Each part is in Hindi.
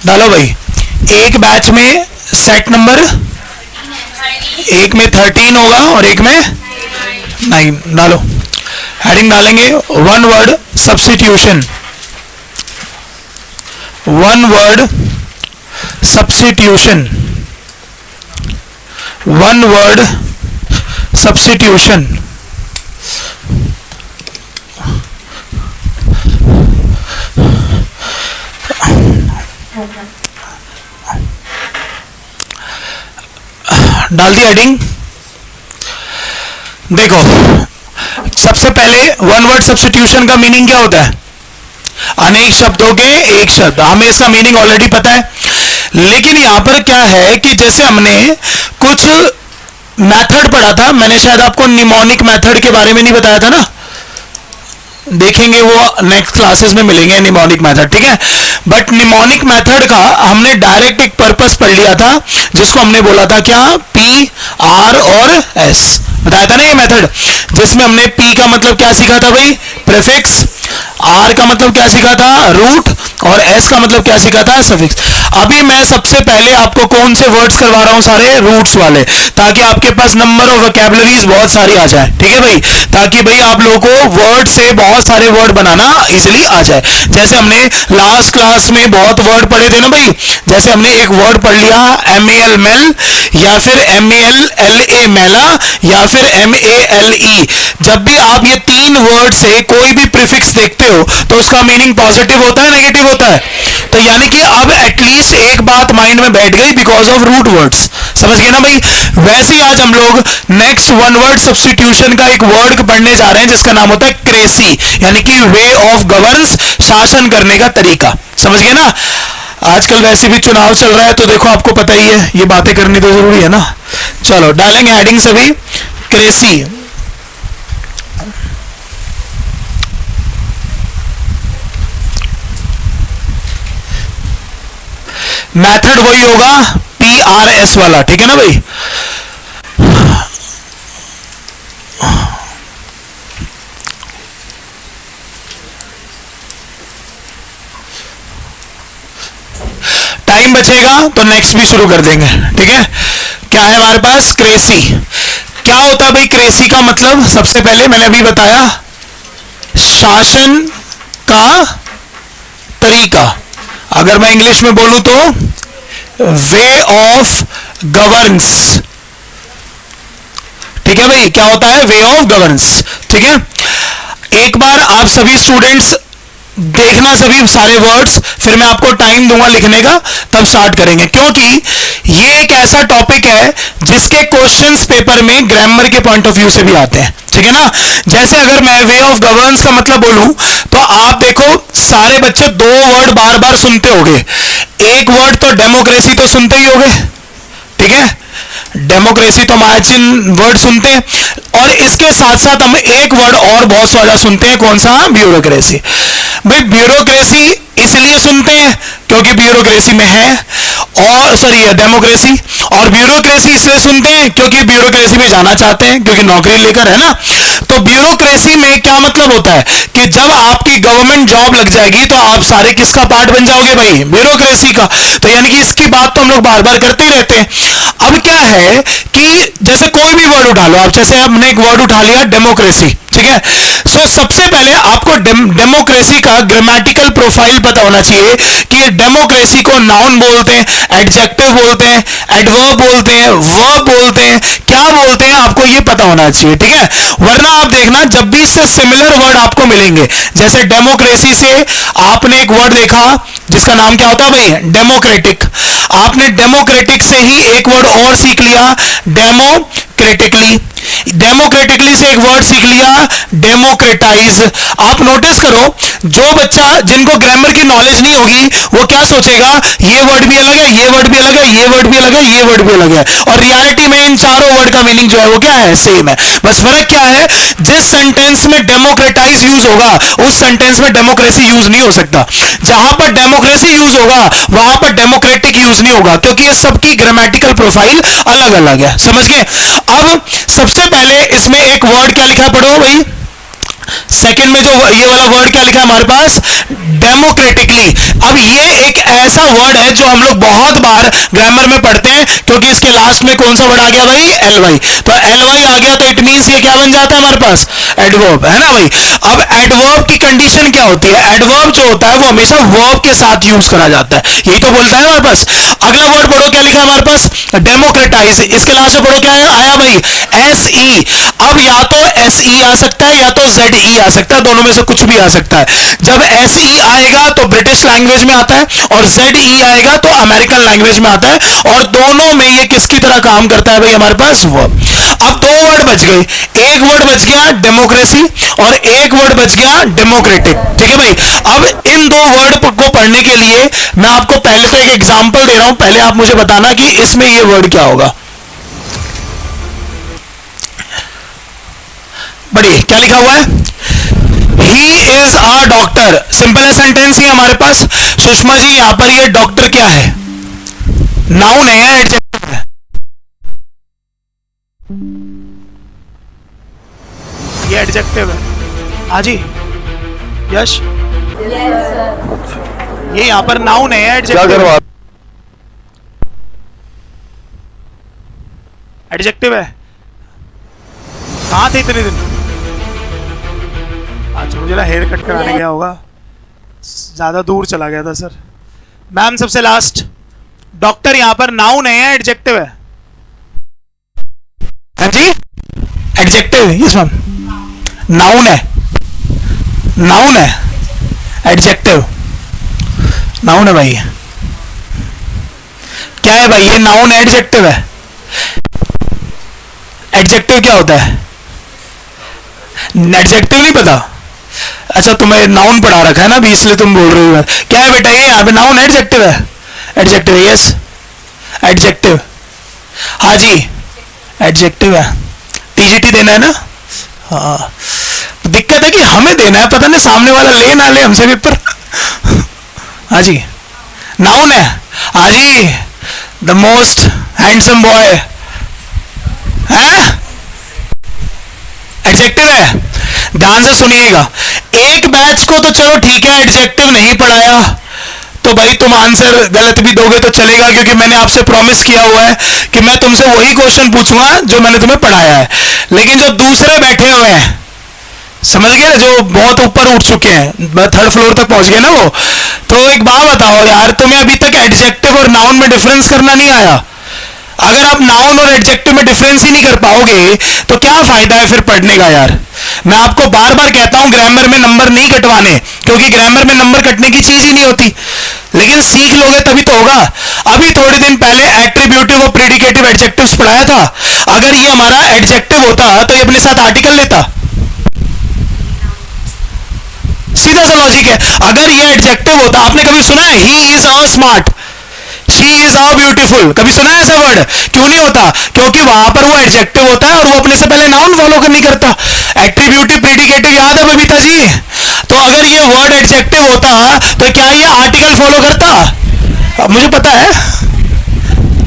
डालो भाई। एक बैच में सेट नंबर, एक में 13 होगा और एक में 9। डालो, हेडिंग डालेंगे one word substitution. One word substitution, one word substitution. डाल दी हेडिंग। देखो, सबसे पहले वन वर्ड सब्स्टिट्यूशन का मीनिंग क्या होता है? अनेक शब्दों के एक शब्द। हमें इसका मीनिंग ऑलरेडी पता है, लेकिन यहां पर क्या है कि जैसे हमने कुछ मेथड पढ़ा था, मैंने शायद आपको निमोनिक मेथड के बारे में नहीं बताया था ना, देखेंगे वो नेक्स्ट क्लासेस में मिलेंगे निमोनिक मेथड, ठीक है। बट निमोनिक मेथड का हमने डायरेक्ट एक पर्पस पढ़ लिया था, जिसको हमने बोला था क्या, पी, आर और एस बताया था ना ये मेथड, जिसमें हमने पी का मतलब क्या सीखा था भाई, प्रीफिक्स, आर का मतलब क्या सीखा था, रूट, और एस का मतलब क्या सीखा था, सफिक्स। अभी मैं सबसे पहले आपको कौन से वर्ड्स करवा रहा हूं, सारे रूट्स वाले, ताकि आपके पास नंबर ऑफ वोकैबुलरीज बहुत सारी आ जाए, ठीक है भाई, ताकि भाई आप लोगों को वर्ड से बहुत सारे वर्ड बनाना इजीली आ जाए। जैसे हमने लास्ट क्लास में बहुत वर्ड पढ़े थे ना भाई, जैसे हमने एक वर्ड पढ़ लिया MEL मेल, या फिर MELLA मेला, या फिर MALE। जब भी आप ये तीन वर्ड से कोई भी प्रीफिक्स देखते हो तो उसका मीनिंग पॉजिटिव होता है, नेगेटिव होता है। तो यानी कि अब एटलीस्ट एक बात माइंड में बैठ गई, बिकॉज ऑफ रूट वर्ड्स। समझ गए ना भाई। वैसे ही आज हम लोग नेक्स्ट वन वर्ड सब्स्टिट्यूशन का एक वर्ड पढ़ने जा रहे हैं, जिसका नाम होता है क्रेसी, यानी कि वे ऑफ गवर्नेंस, शासन करने का तरीका। समझ गए ना। आजकल वैसे भी चुनाव चल रहा है, तो देखो आपको पता ही है, ये बातें करनी तो जरूरी है ना। चलो डालेंगे हेडिंग सभी, क्रेसी। मेथड वही होगा PRS वाला, ठीक है ना भाई। टाइम बचेगा तो नेक्स्ट भी शुरू कर देंगे, ठीक है। क्या है हमारे पास, क्रेसी। क्या होता है भाई क्रेसी का मतलब? सबसे पहले मैंने अभी बताया, शासन का तरीका। अगर मैं इंग्लिश में बोलूं तो वे ऑफ गवर्नेंस, ठीक है भाई। क्या होता है, वे ऑफ गवर्नेंस, ठीक है। एक बार आप सभी स्टूडेंट्स देखना सभी सारे वर्ड्स, फिर मैं आपको टाइम दूंगा लिखने का, तब स्टार्ट करेंगे, क्योंकि ये एक ऐसा टॉपिक है जिसके क्वेश्चंस पेपर में ग्रामर के पॉइंट ऑफ व्यू से भी आते हैं, ठीक है ना। जैसे अगर मैं वे ऑफ गवर्नेंस का मतलब बोलूं, तो आप देखो सारे बच्चे दो वर्ड बार बार सुनते होंगे। एक वर्ड तो डेमोक्रेसी तो सुनते ही होंगे, ठीक है, डेमोक्रेसी तो मार्जिन वर्ड सुनते हैं, और इसके साथ साथ हम एक वर्ड और बहुत ज्यादा सुनते हैं, कौन सा, ब्यूरोक्रेसी। भाई ब्यूरोक्रेसी इसलिए सुनते हैं क्योंकि ब्यूरोक्रेसी में है, और सॉरी डेमोक्रेसी, और ब्यूरोक्रेसी इसलिए सुनते हैं क्योंकि ब्यूरोक्रेसी में जाना चाहते हैं, क्योंकि नौकरी लेकर, है ना। तो ब्यूरोक्रेसी में क्या मतलब होता है कि जब आपकी गवर्नमेंट जॉब लग जाएगी तो आप सारे किसका पार्ट बन जाओगे भाई, ब्यूरोक्रेसी का। तो यानी कि इसकी बात तो हम लोग बार बार करते ही रहते हैं। अब क्या है कि जैसे कोई भी वर्ड उठा लो आप, जैसे हमने एक वर्ड उठा लिया डेमोक्रेसी, ठीक है। सो सबसे पहले आपको डेमोक्रेसी का ग्रामेटिकल प्रोफाइल पता होना चाहिए कि डेमोक्रेसी को नाउन बोलते हैं, एडजेक्टिव बोलते हैं, एडवर्ब बोलते हैं, वर्ब बोलते हैं, क्या बोलते हैं, आपको ये पता होना चाहिए, ठीक है। वरना आप देखना जब भी इससे सिमिलर वर्ड आपको मिलेंगे, जैसे डेमोक्रेसी से आपने एक वर्ड देखा जिसका नाम क्या होता है भाई, डेमोक्रेटिक। आपने डेमोक्रेटिक से ही एक वर्ड और सीख लिया, डेमोक्रेटिकली। डेमोक्रेटिकली से एक वर्ड सीख लिया, डेमोक्रेटाइज। आप नोटिस करो, जो बच्चा जिनको ग्रामर की नॉलेज नहीं होगी वो क्या सोचेगा, ये वर्ड भी अलग है, ये वर्ड भी अलग है, ये वर्ड भी अलग है, ये वर्ड भी अलग है, और रियलिटी में इन चारों वर्ड का मीनिंग जो है वो क्या है, सेम है। बस फर्क क्या है, जिस सेंटेंस में डेमोक्रेटाइज यूज होगा उस सेंटेंस में डेमोक्रेसी यूज नहीं हो सकता। जहां पर डेमोक्रेसी यूज होगा वहां पर डेमोक्रेटिक यूज नहीं होगा, क्योंकि ये सबकी ग्रामेटिकल प्रोफाइल अलग अलग है। समझ गए। अब सबसे पहले इसमें एक वर्ड क्या लिखा है, पढ़ो भाई, सेकंड में जो ये वाला वर्ड क्या लिखा है हमारे पास, डेमोक्रेटिकली। अब ये एक ऐसा वर्ड है जो हम लोग बहुत बार ग्रामर में पढ़ते हैं, क्योंकि इसके लास्ट में कौन सा वर्ड आ गया भाई, एल वाई। तो एल वाई आ गया तो इट मींस ये क्या बन जाता है हमारे पास, एडवर्ब, है ना भाई। अब एडवर्ब की कंडीशन क्या होती है, एडवर्ब जो होता है वो हमेशा वर्ब के साथ यूज करा जाता है, यही तो बोलता है हमारे पास। अगला वर्ड पढ़ो क्या लिखा हमारे पास, डेमोक्रेटाइज। इसके लास्ट में पढ़ो क्या आया भाई, एस ई। अब या तो एस ई आ सकता है या तो जेड ई आ सकता है, दोनों में से कुछ भी आ सकता है। जब एस ई आएगा तो ब्रिटिश लैंग्वेज में आता है, और जेड ई आएगा तो अमेरिकन लैंग्वेज में आता है, और दोनों में ये किसकी तरह काम करता है भाई हमारे पास, वर्ब। अब दो वर्ड बच गए, एक वर्ड बच गया डेमोक्रेसी और एक वर्ड बच गया डेमोक्रेटिक, ठीक है भाई। अब इन दो वर्ड को पढ़ने के लिए मैं आपको पहले तो एक एग्जांपल दे रहा हूं, पहले आप मुझे बताना कि इसमें ये वर्ड क्या होगा। बढ़िए, क्या लिखा हुआ है, he is a doctor. Simple है सेंटेंस ही हमारे पास। सुषमा जी यहां पर ये डॉक्टर क्या है, नाउन है या एडजेक्टिव है, ये एडजेक्टिव है। हाँ जी यश, ये यहां पर नाउन है या एडजेक्टिव है, एडजेक्टिव है। कहां थे इतने दिन, आज मुझे ना हेयर कट कराने गया होगा, ज्यादा दूर चला गया था सर। मैम सबसे लास्ट, डॉक्टर यहां पर नाउन है या एडजेक्टिव है, हाँ जी एडजेक्टिव, यस मैम, नाउन है, नाउन है, एडजेक्टिव नाउन है भाई। क्या है भाई, ये नाउन है एडजेक्टिव है, एडजेक्टिव क्या होता है, एडजेक्टिव नहीं पता, अच्छा तुम्हें नाउन पढ़ा रखा है ना अभी इसलिए तुम बोल रहे हो। क्या है बेटा, ये यहाँ पे नाउन एडजेक्टिव है, एडजेक्टिव है, यस एडजेक्टिव, हाँ जी एडजेक्टिव है। टीजीटी देना है ना, हाँ दिक्कत है कि हमें देना है, पता नहीं सामने वाला ले ना ले हमसे पेपर। हाँ जी नाउन है, हाँ जी द मोस्ट हैंडसम बॉय है, एडजेक्टिव है। ध्यान से सुनिएगा, एक बैच को तो चलो ठीक है एडजेक्टिव नहीं पढ़ाया तो भाई तुम आंसर गलत भी दोगे तो चलेगा, क्योंकि मैंने आपसे प्रॉमिस किया हुआ है कि मैं तुमसे वही क्वेश्चन पूछूंगा जो मैंने तुम्हें पढ़ाया है। लेकिन जो दूसरे बैठे हुए हैं, समझ गए, जो बहुत ऊपर उठ चुके हैं, थर्ड फ्लोर तक पहुंच गए ना वो, तो एक बात बताओ यार, तुम्हें अभी तक एडजेक्टिव और नाउन में डिफरेंस करना नहीं आया। अगर आप नाउन और एडजेक्टिव में डिफरेंस ही नहीं कर पाओगे तो क्या फायदा है फिर पढ़ने का यार। मैं आपको बार बार कहता हूं ग्रामर में नंबर नहीं कटवाने, क्योंकि ग्रामर में नंबर कटने की चीज ही नहीं होती, लेकिन सीख लोगे तभी तो होगा। अभी थोड़े दिन पहले एट्रीब्यूटिव और प्रेडिकेटिव एडजेक्टिव्स पढ़ाया था, अगर ये हमारा एडजेक्टिव होता तो ये अपने साथ आर्टिकल लेता, सीधा सा लॉजिक है। अगर ये एडजेक्टिव होता, आपने कभी सुना है he is a smart, she is a beautiful, कभी सुना है ऐसा वर्ड, क्यों नहीं होता, क्योंकि वहां पर वो एडजेक्टिव होता है और वो अपने से पहले नाउन फॉलो नहीं करता। एट्रीब्यूटिव प्रेडिकेटिव याद है बबीता जी, तो अगर ये वर्ड एडजेक्टिव होता तो क्या ये आर्टिकल फॉलो करता, अब मुझे पता है।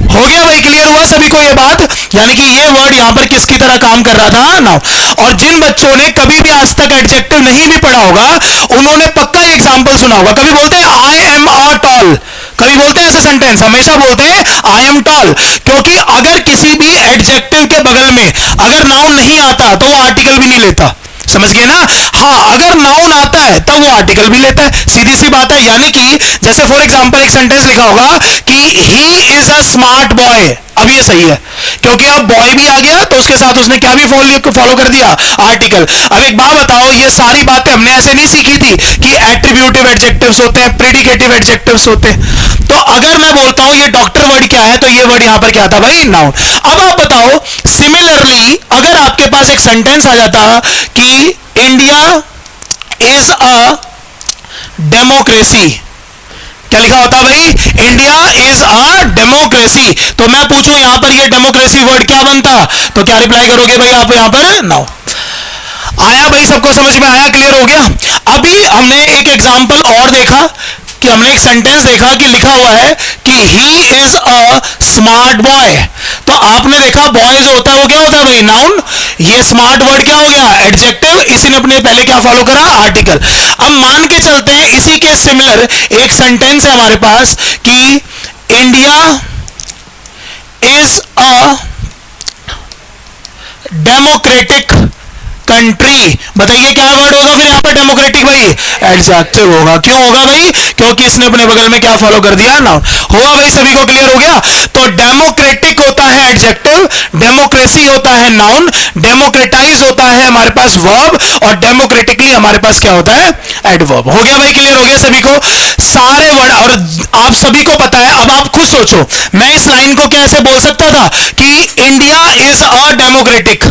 हो गया भाई, क्लियर हुआ सभी को ये बात, यानी कि ये वर्ड यहां पर किसकी तरह काम कर रहा था, नाउ। और जिन बच्चों ने कभी भी आज तक एडजेक्टिव नहीं भी पढ़ा होगा उन्होंने पक्का एग्जांपल सुना होगा। कभी बोलते हैं आई एम अ टॉल, कभी बोलते हैं ऐसा सेंटेंस, हमेशा बोलते हैं आई एम टॉल, क्योंकि अगर किसी भी एडजेक्टिव के बगल में अगर नाउन नहीं आता तो वो आर्टिकल भी नहीं लेता, समझ गए ना। हाँ अगर नाउन आता है तब वो आर्टिकल भी लेता है, सीधी सी बात है। यानी कि जैसे फॉर एग्जांपल एक सेंटेंस लिखा होगा कि he is a smart boy, अब ये सही है क्योंकि अब बॉय भी आ गया तो उसके साथ उसने क्या भी फॉलो कर दिया, आर्टिकल। अब एक बात बताओ, ये सारी बातें हमने ऐसे नहीं सीखी थी कि एट्रीब्यूटिव एडजेक्टिव्स होते हैं, प्रेडिकेटिव एडजेक्टिव्स होते हैं। तो अगर मैं बोलता हूं ये डॉक्टर वर्ड क्या है, तो ये वर्ड यहां पर क्या था भाई, नाउन। अब आप बताओ सिमिलरली अगर आपके पास एक सेंटेंस आ जाता कि इंडिया इज अ डेमोक्रेसी, क्या लिखा होता भाई, इंडिया इज अ डेमोक्रेसी, तो मैं पूछूं यहां पर ये डेमोक्रेसी वर्ड क्या बनता, तो क्या रिप्लाई करोगे भाई आप यहां पर, नाउ। आया भाई, सबको समझ में आया, क्लियर हो गया। अभी हमने एक एग्जांपल और देखा कि हमने एक सेंटेंस देखा कि लिखा हुआ है कि he is a smart boy, तो आपने देखा बॉय जो होता है वो क्या होता है भाई, नाउन। ये स्मार्ट वर्ड क्या हो गया, एडजेक्टिव, इसी ने अपने पहले क्या फॉलो करा, आर्टिकल। अब मान के चलते हैं इसी के सिमिलर एक सेंटेंस है हमारे पास कि India is a democratic country. बताइए क्या वर्ड होगा फिर यहाँ पे, डेमोक्रेटिक भाई, एडजेक्टिव होगा। क्यों होगा भाई, क्योंकि इसने अपने बगल में क्या फॉलो कर दिया, नाउन। हुआ भाई, सभी को क्लियर हो गया। तो डेमोक्रेटिक होता है एडजेक्टिव, डेमोक्रेसी होता है नाउन, डेमोक्रेटाइज होता है हमारे पास वर्ब, और डेमोक्रेटिकली हमारे पास क्या होता है, एडवर्ब। हो गया भाई, क्लियर हो गया सभी को सारे वर्ड। और आप सभी को पता है, अब आप खुद सोचो, मैं इस लाइन को कैसे बोल सकता था कि इंडिया इज अ डेमोक्रेटिक,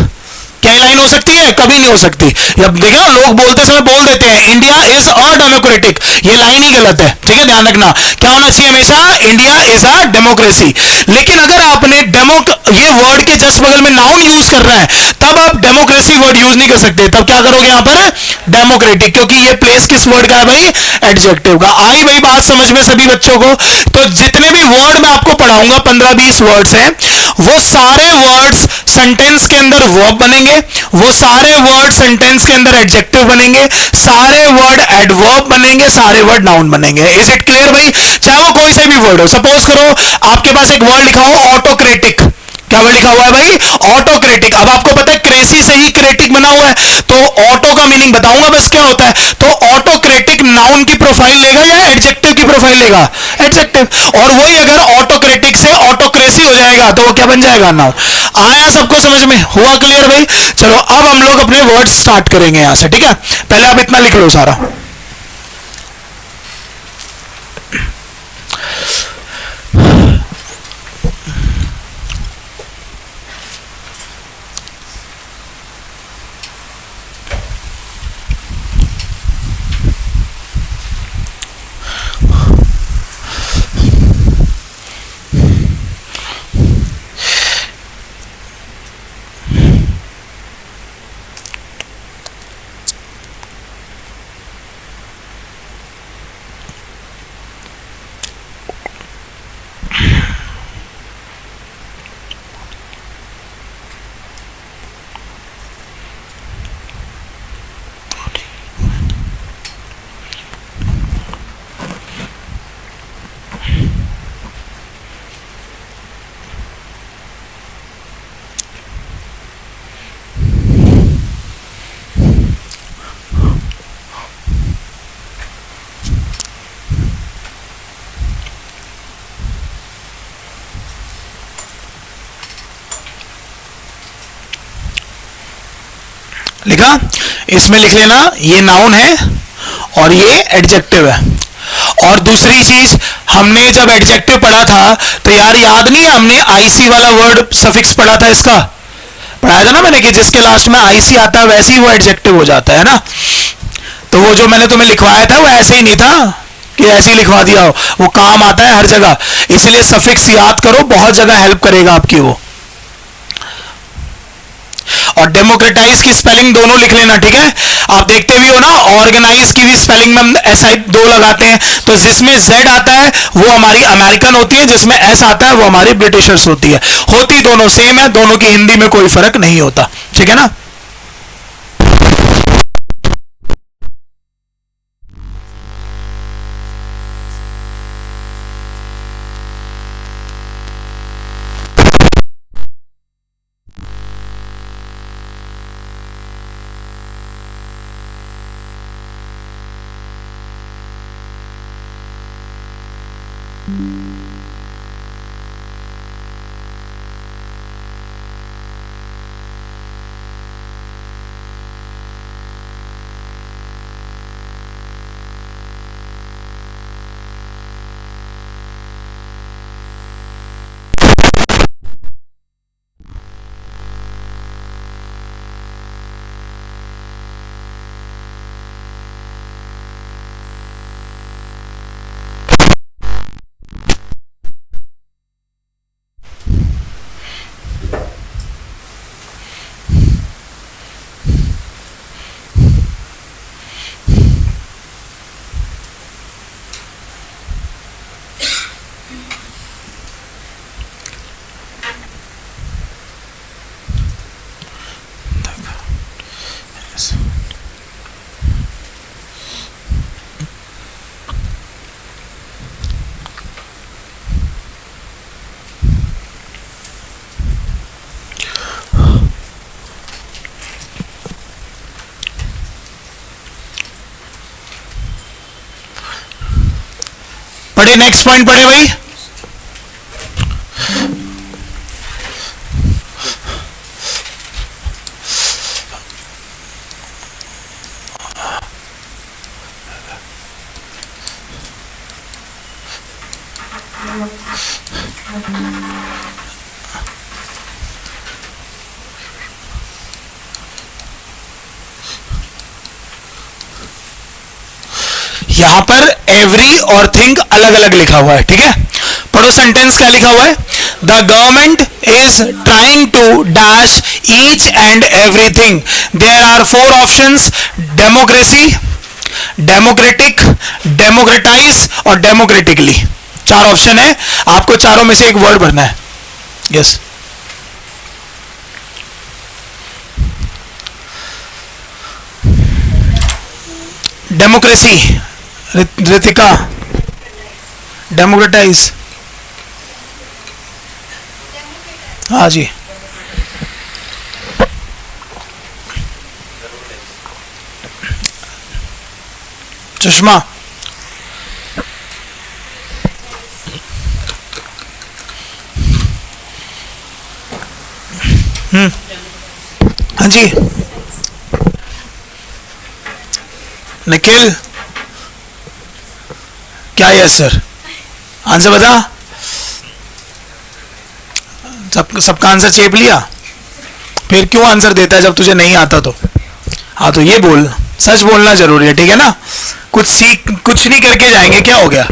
क्या लाइन हो सकती है, कभी नहीं हो सकती। अब देखा, लोग बोलते समय बोल देते हैं इंडिया इज अ डेमोक्रेटिक, ये लाइन ही गलत है, ठीक है, ध्यान रखना। क्या होना चाहिए हमेशा, इंडिया इज अ डेमोक्रेसी। लेकिन अगर आपने ये वर्ड के जस्ट बगल में नाउन यूज कर रहा है, तब आप डेमोक्रेसी वर्ड यूज नहीं कर सकते, तब क्या करोगे यहां पर, डेमोक्रेटिक, क्योंकि ये प्लेस किस वर्ड का है भाई, एडजेक्टिव का। आई भाई बात समझ में सभी बच्चों को। तो जितने भी वर्ड मैं आपको पढ़ाऊंगा, 15-20 वर्ड्स हैं, वो सारे वर्ड्स सेंटेंस के अंदर वर्ब बनेंगे, वो सारे वर्ड सेंटेंस के अंदर एडजेक्टिव बनेंगे, सारे वर्ड एडवर्ब बनेंगे, सारे वर्ड नाउन बनेंगे। इज इट क्लियर भाई, चाहे वो कोई सा भी वर्ड हो। सपोज करो आपके पास एक वर्ड लिखा हो ऑटोक्रेटिक, क्या वर्ड लिखा हुआ है भाई, ऑटोक्रेटिक। अब आपको पता है क्रेसी से ही क्रेटिक बना हुआ है, तो ऑटो का मीनिंग बताऊंगा बस क्या होता है। तो ऑटोक्रेटिक नाउन की प्रोफाइल लेगा या एडजेक्टिव की प्रोफाइल लेगा, एडजेक्टिव। और वही अगर ऑटोक्रेटिक से ऑटोक्रेसी हो जाएगा तो वो क्या बन जाएगा, नाउन। आया सबको समझ में, हुआ क्लियर भाई। चलो अब हम लोग अपने वर्ड स्टार्ट करेंगे यहां से, ठीक है। पहले आप इतना लिख लो सारा। लिखा, इसमें लिख लेना ये नाउन है और ये एडजेक्टिव है। और दूसरी चीज, हमने जब एडजेक्टिव पढ़ा था तो यार याद नहीं है, हमने आईसी वाला वर्ड सफिक्स पढ़ा था, इसका पढ़ाया था ना मैंने, कि जिसके लास्ट में आईसी आता है वैसे ही वो एडजेक्टिव हो जाता है ना। तो वो जो मैंने तुम्हें लिखवाया था वो ऐसे ही नहीं था कि ऐसे ही लिखवा दिया हो, वो काम आता है हर जगह, इसलिए सफिक्स याद करो, बहुत जगह हेल्प करेगा आपकी वो। और डेमोक्रेटाइज की स्पेलिंग दोनों लिख लेना, ठीक है। आप देखते भी हो ना, ऑर्गेनाइज की भी स्पेलिंग में हम एसआई 2 लगाते हैं, तो जिसमें जेड आता है वो हमारी अमेरिकन होती है, जिसमें एस आता है वो हमारी ब्रिटिशर्स होती है। होती दोनों सेम है, दोनों की हिंदी में कोई फर्क नहीं होता, ठीक है ना। पढ़े, नेक्स्ट पॉइंट पढ़े भाई। यहां पर एवरी और थिंग अलग अलग लिखा हुआ है, ठीक है। पढ़ो सेंटेंस क्या लिखा हुआ है। The government is trying to dash each and everything. There are 4 options, democracy, democratic, democratize और डेमोक्रेटिकली। 4 ऑप्शन है, आपको चारों में से एक वर्ड भरना है। Yes democracy, Ritika, democratize. हाँ जी, चश्मा, हाँ जी, निखिल क्या है सर, आंसर बता। सबका आंसर चेप लिया, फिर क्यों आंसर देता है जब तुझे नहीं आता तो। हाँ तो ये बोल, सच बोलना जरूरी है, ठीक है ना। कुछ नहीं करके जाएंगे, क्या हो गया,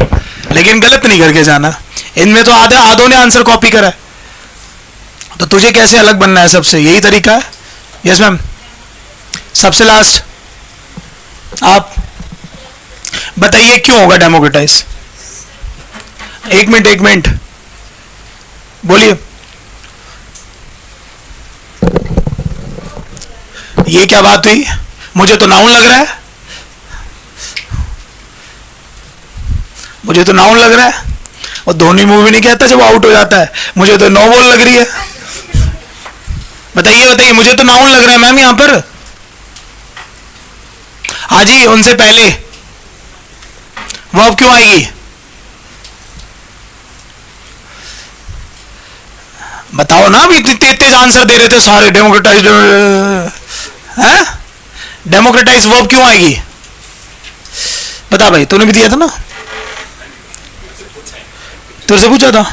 लेकिन गलत नहीं करके जाना। इनमें तो आधों ने आंसर कॉपी करा है, तो तुझे कैसे अलग बनना है सबसे, यही तरीका है। यस मैम, सबसे लास्ट आप बताइए क्यों होगा डेमोक्रेटाइज। एक मिनट बोलिए, ये क्या बात हुई, मुझे तो नाउन लग रहा है, मुझे तो नाउन लग रहा है। और धोनी मूवी नहीं कहता जब आउट हो जाता है, मुझे तो नो बॉल लग रही है। बताइए मुझे तो नाउन लग रहा है मैम यहां पर। हाँ जी, उनसे पहले वर्ब क्यों आएगी, बताओ ना। अभी तेज आंसर दे रहे थे सारे, डेमोक्रेटाइज है, डेमोक्रेटाइज वर्ब क्यों आएगी, बता भाई, तूने भी दिया था ना, तुझसे पूछा था,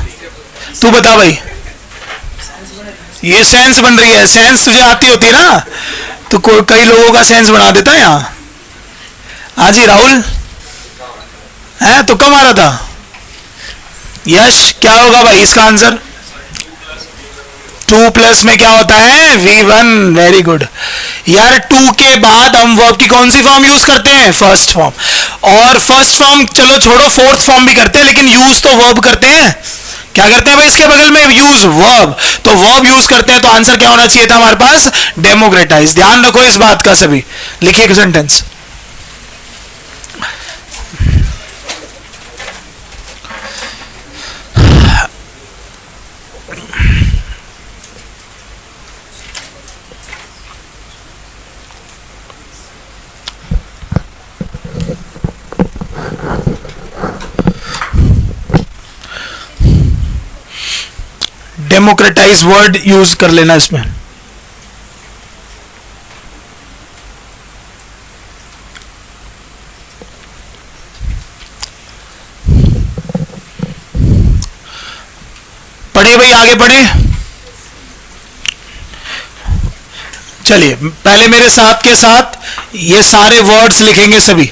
तू बता भाई। ये सेंस बन रही है, सेंस तुझे आती होती ना तो कई लोगों का सेंस बना देता है यहाँ। हाँ जी राहुल, है तो कम आ रहा था। यश क्या होगा भाई इसका आंसर, 2 प्लस में क्या होता है, V1। वेरी गुड यार, 2 के बाद हम वर्ब की कौन सी फॉर्म यूज करते हैं, फर्स्ट फॉर्म। और फर्स्ट फॉर्म चलो छोड़ो, फोर्थ फॉर्म भी करते हैं, लेकिन यूज तो वर्ब करते हैं। क्या करते हैं भाई इसके बगल में, यूज वर्ब। तो वर्ब यूज करते हैं, तो आंसर क्या होना चाहिए था हमारे पास, डेमोक्रेटाइज। ध्यान रखो इस बात का सभी, लिखिए सेंटेंस। डेमोक्रेटाइज वर्ड यूज कर लेना इसमें। पढ़िए भाई, आगे पढ़े। चलिए पहले मेरे साथ के साथ ये सारे वर्ड्स लिखेंगे सभी।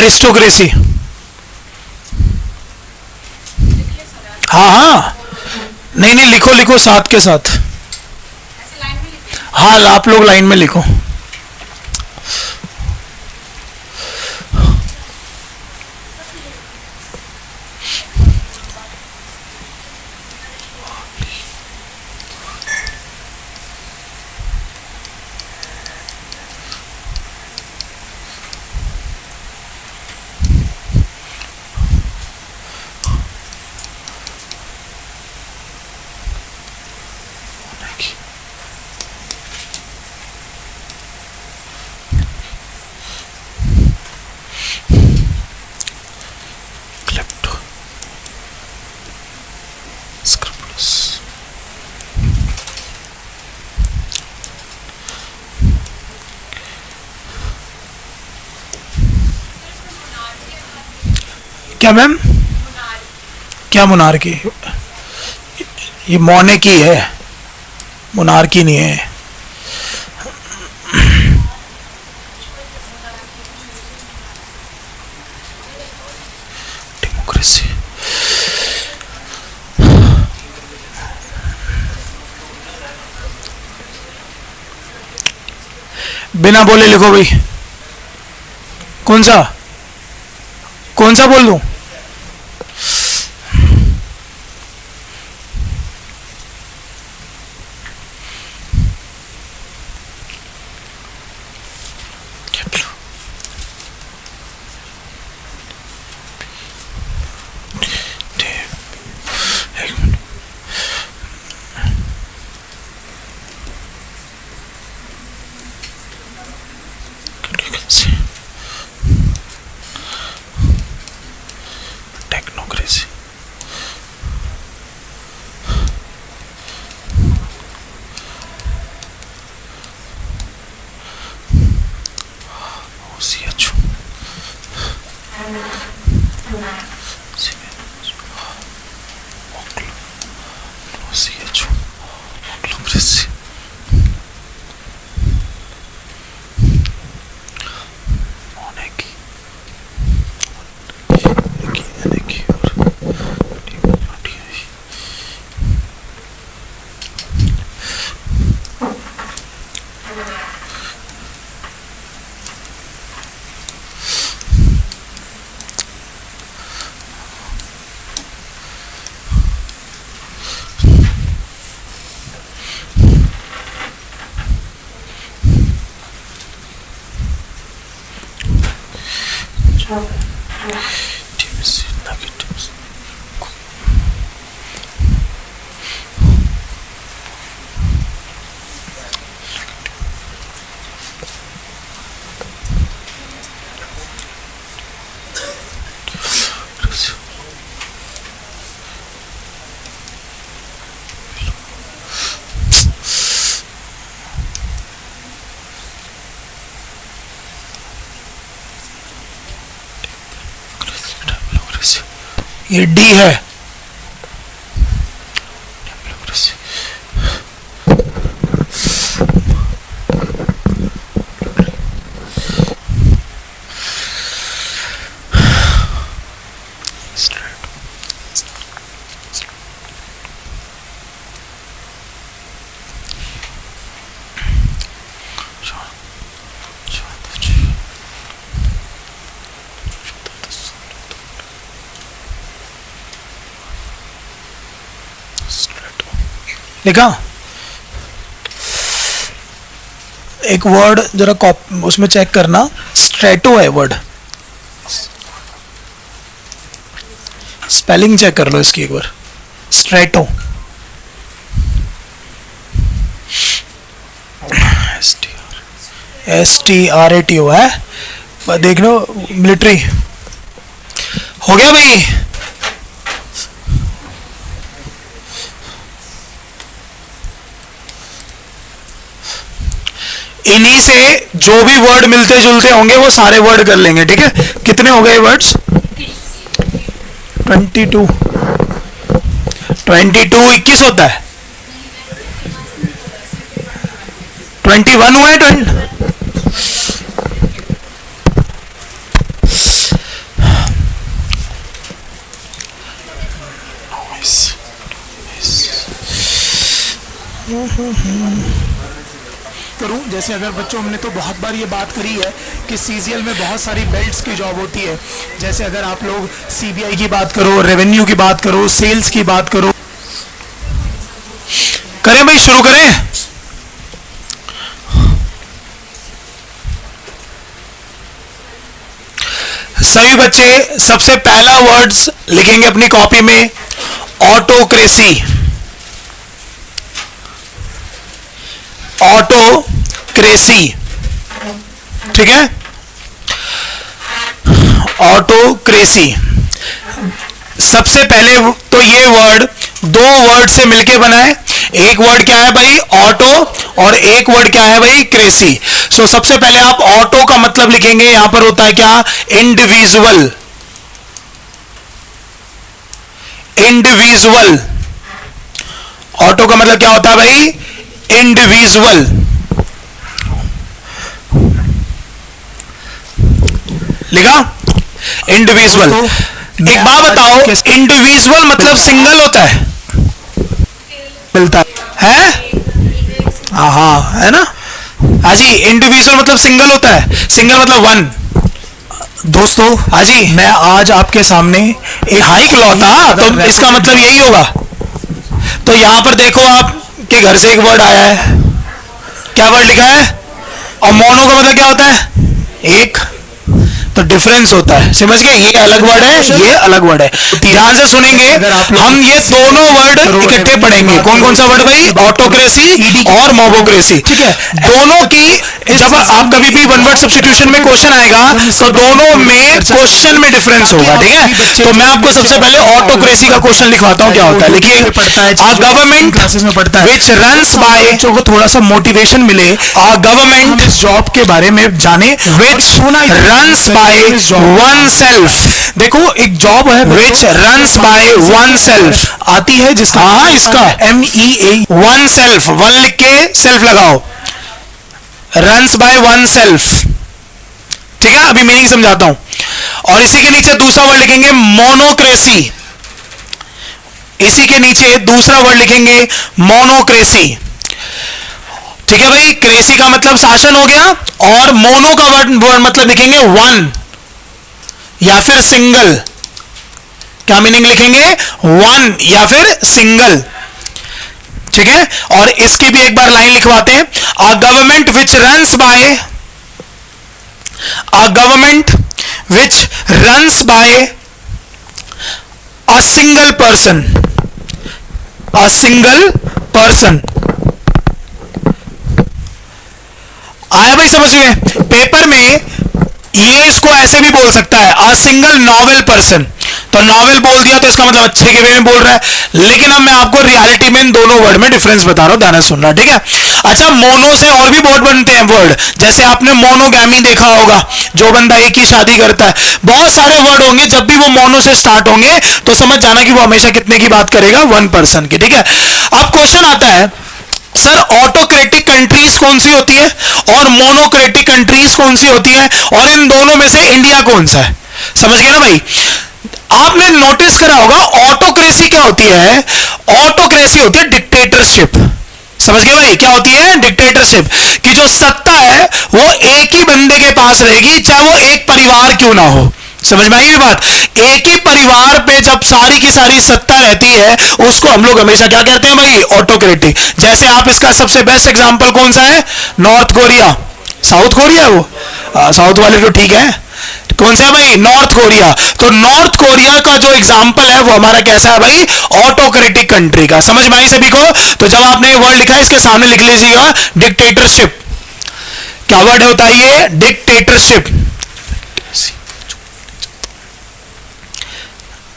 एरिस्टोक्रेसी। हाँ हाँ, नहीं नहीं, लिखो लिखो साथ के साथ। हाँ, आप लोग लाइन में लिखो। क्या मैम? क्या मोनार्की? ये मोनेकी है, मोनार्की नहीं है। डेमोक्रेसी। बिना बोले लिखो भाई। कौन सा कौन सा बोल दूं? टेक्नोक्रेसी। ये डी है। लिखा? एक वर्ड जरा उसमें चेक करना, स्ट्रेटो है वर्ड, स्पेलिंग चेक कर लो इसकी एक बार। स्ट्रेटो, STRATO है, देख लो। मिलिट्री हो गया भाई। इन्हीं से जो भी वर्ड मिलते जुलते होंगे वो सारे वर्ड कर लेंगे, ठीक है? कितने हो गए वर्ड्स? 22। 21 होता है। 21 हुआ है। करूं, जैसे अगर बच्चों हमने तो बहुत बार ये बात करी है कि सीजीएल में बहुत सारी बेल्ट्स की जॉब होती है। जैसे अगर आप लोग सीबीआई की बात करो, रेवेन्यू की बात करो, सेल्स की बात करो, करें भाई, शुरू करें। सभी बच्चे सबसे पहला वर्ड्स लिखेंगे अपनी कॉपी में, ऑटोक्रेसी। ऑटोक्रेसी, ठीक है, ऑटोक्रेसी। सबसे पहले तो ये वर्ड दो वर्ड से मिलके बना है। एक वर्ड क्या है भाई, ऑटो, और एक वर्ड क्या है भाई, क्रेसी। सो सबसे पहले आप ऑटो का मतलब लिखेंगे, यहां पर होता है क्या, इंडिविजुअल। इंडिविजुअल, ऑटो का मतलब क्या होता है भाई, इंडिविजुअल। लिखा, इंडिविजुअल। एक बात बताओ, इंडिविजुअल मतलब सिंगल होता है, मिलता है, हाँ है ना, हाँ जी, इंडिविजुअल मतलब सिंगल होता है, सिंगल मतलब वन। दोस्तों हाँ जी, मैं आज आपके सामने एक हाइक लौटा, तो इसका मतलब यही होगा। तो यहां पर देखो आपके घर से एक वर्ड आया है, क्या वर्ड लिखा है, और मोनो का मतलब क्या होता है, एक, तो डिफरेंस होता है, समझ गए, ये अलग वर्ड है, ये अलग वर्ड है। ध्यान से सुनेंगे, हम ये दोनों वर्ड इकट्ठे पढ़ेंगे। कौन कौन सा वर्ड भाई, ऑटोक्रेसी और मोबोक्रेसी, ठीक है। दोनों की जब आप कभी भी वन वर्ड सब्स्टिट्यूशन में क्वेश्चन आएगा तो दोनों में क्वेश्चन में डिफरेंस होगा, ठीक है। तो मैं आपको सबसे पहले ऑटोक्रेसी का क्वेश्चन लिखवाता हूँ, क्या होता है, लिखिए, अ गवर्नमेंट क्लासेस में पढ़ता है व्हिच रन्स बाय, बच्चों को थोड़ा सा मोटिवेशन मिले, अ गवर्नमेंट इस जॉब के बारे में जाने, which runs by one self. देखो एक जॉब है which runs by one self, आती है जिसका, हाँ इसका MEA, वन सेल्फ, वन लिख के सेल्फ लगाओ, रन्स बाय वन सेल्फ, ठीक है। अभी मीनिंग समझाता हूं। और इसी के नीचे दूसरा वर्ड लिखेंगे मोनोक्रेसी, इसी के नीचे दूसरा वर्ड लिखेंगे मोनोक्रेसी, ठीक है भाई। क्रेसी का मतलब शासन हो गया, और मोनो का वर्ड मतलब लिखेंगे वन या फिर सिंगल। क्या मीनिंग लिखेंगे, वन या फिर सिंगल, ठीक है। और इसकी भी एक बार लाइन लिखवाते हैं, a government which runs by, a government which runs by a single person, a single person. आया भाई समझ में। पेपर में ये इसको ऐसे भी बोल सकता है, अ सिंगल नॉवेल पर्सन, तो नॉवेल बोल दिया तो इसका मतलब अच्छे के वे में बोल रहा है, लेकिन अब मैं आपको रियलिटी में इन दोनों वर्ड में डिफरेंस बता रहा हूं, ध्यान से सुनना, ठीक है। अच्छा, मोनो से और भी बहुत बनते हैं वर्ड, जैसे आपने मोनोगैमी देखा होगा, जो बंदा एक ही शादी करता है। बहुत सारे वर्ड होंगे, जब भी वो मोनो से स्टार्ट होंगे तो समझ जाना कि वो हमेशा कितने की बात करेगा, वन पर्सन की, ठीक है। अब क्वेश्चन आता है, सर ऑटोक्रेटिक कंट्रीज कौन सी होती है और मोनोक्रेटिक कंट्रीज कौन सी होती है, और इन दोनों में से इंडिया कौन सा है, समझ गए ना भाई। आपने नोटिस करा होगा, ऑटोक्रेसी क्या होती है, ऑटोक्रेसी होती है डिक्टेटरशिप, समझ गए भाई, क्या होती है, डिक्टेटरशिप, कि जो सत्ता है वो एक ही बंदे के पास रहेगी, चाहे वो एक परिवार क्यों ना हो। समझ में आई बात, एक ही परिवार पे जब सारी की सारी सत्ता रहती है, उसको हम लोग हमेशा क्या कहते हैं भाई, ऑटोक्रेटिक। जैसे आप इसका सबसे बेस्ट एग्जांपल कौन सा है, नॉर्थ कोरिया, साउथ कोरिया है वो, साउथ वाले तो ठीक है, कौन सा है भाई, नॉर्थ कोरिया। तो नॉर्थ कोरिया का जो एग्जांपल है वो हमारा कैसा है भाई, ऑटोक्रेटिक कंट्री का। समझ में आई सभी को। तो जब आपने वर्ड लिखा है इसके सामने लिख लीजिएगा डिक्टेटरशिप। क्या वर्ड होता है ये, डिक्टेटरशिप,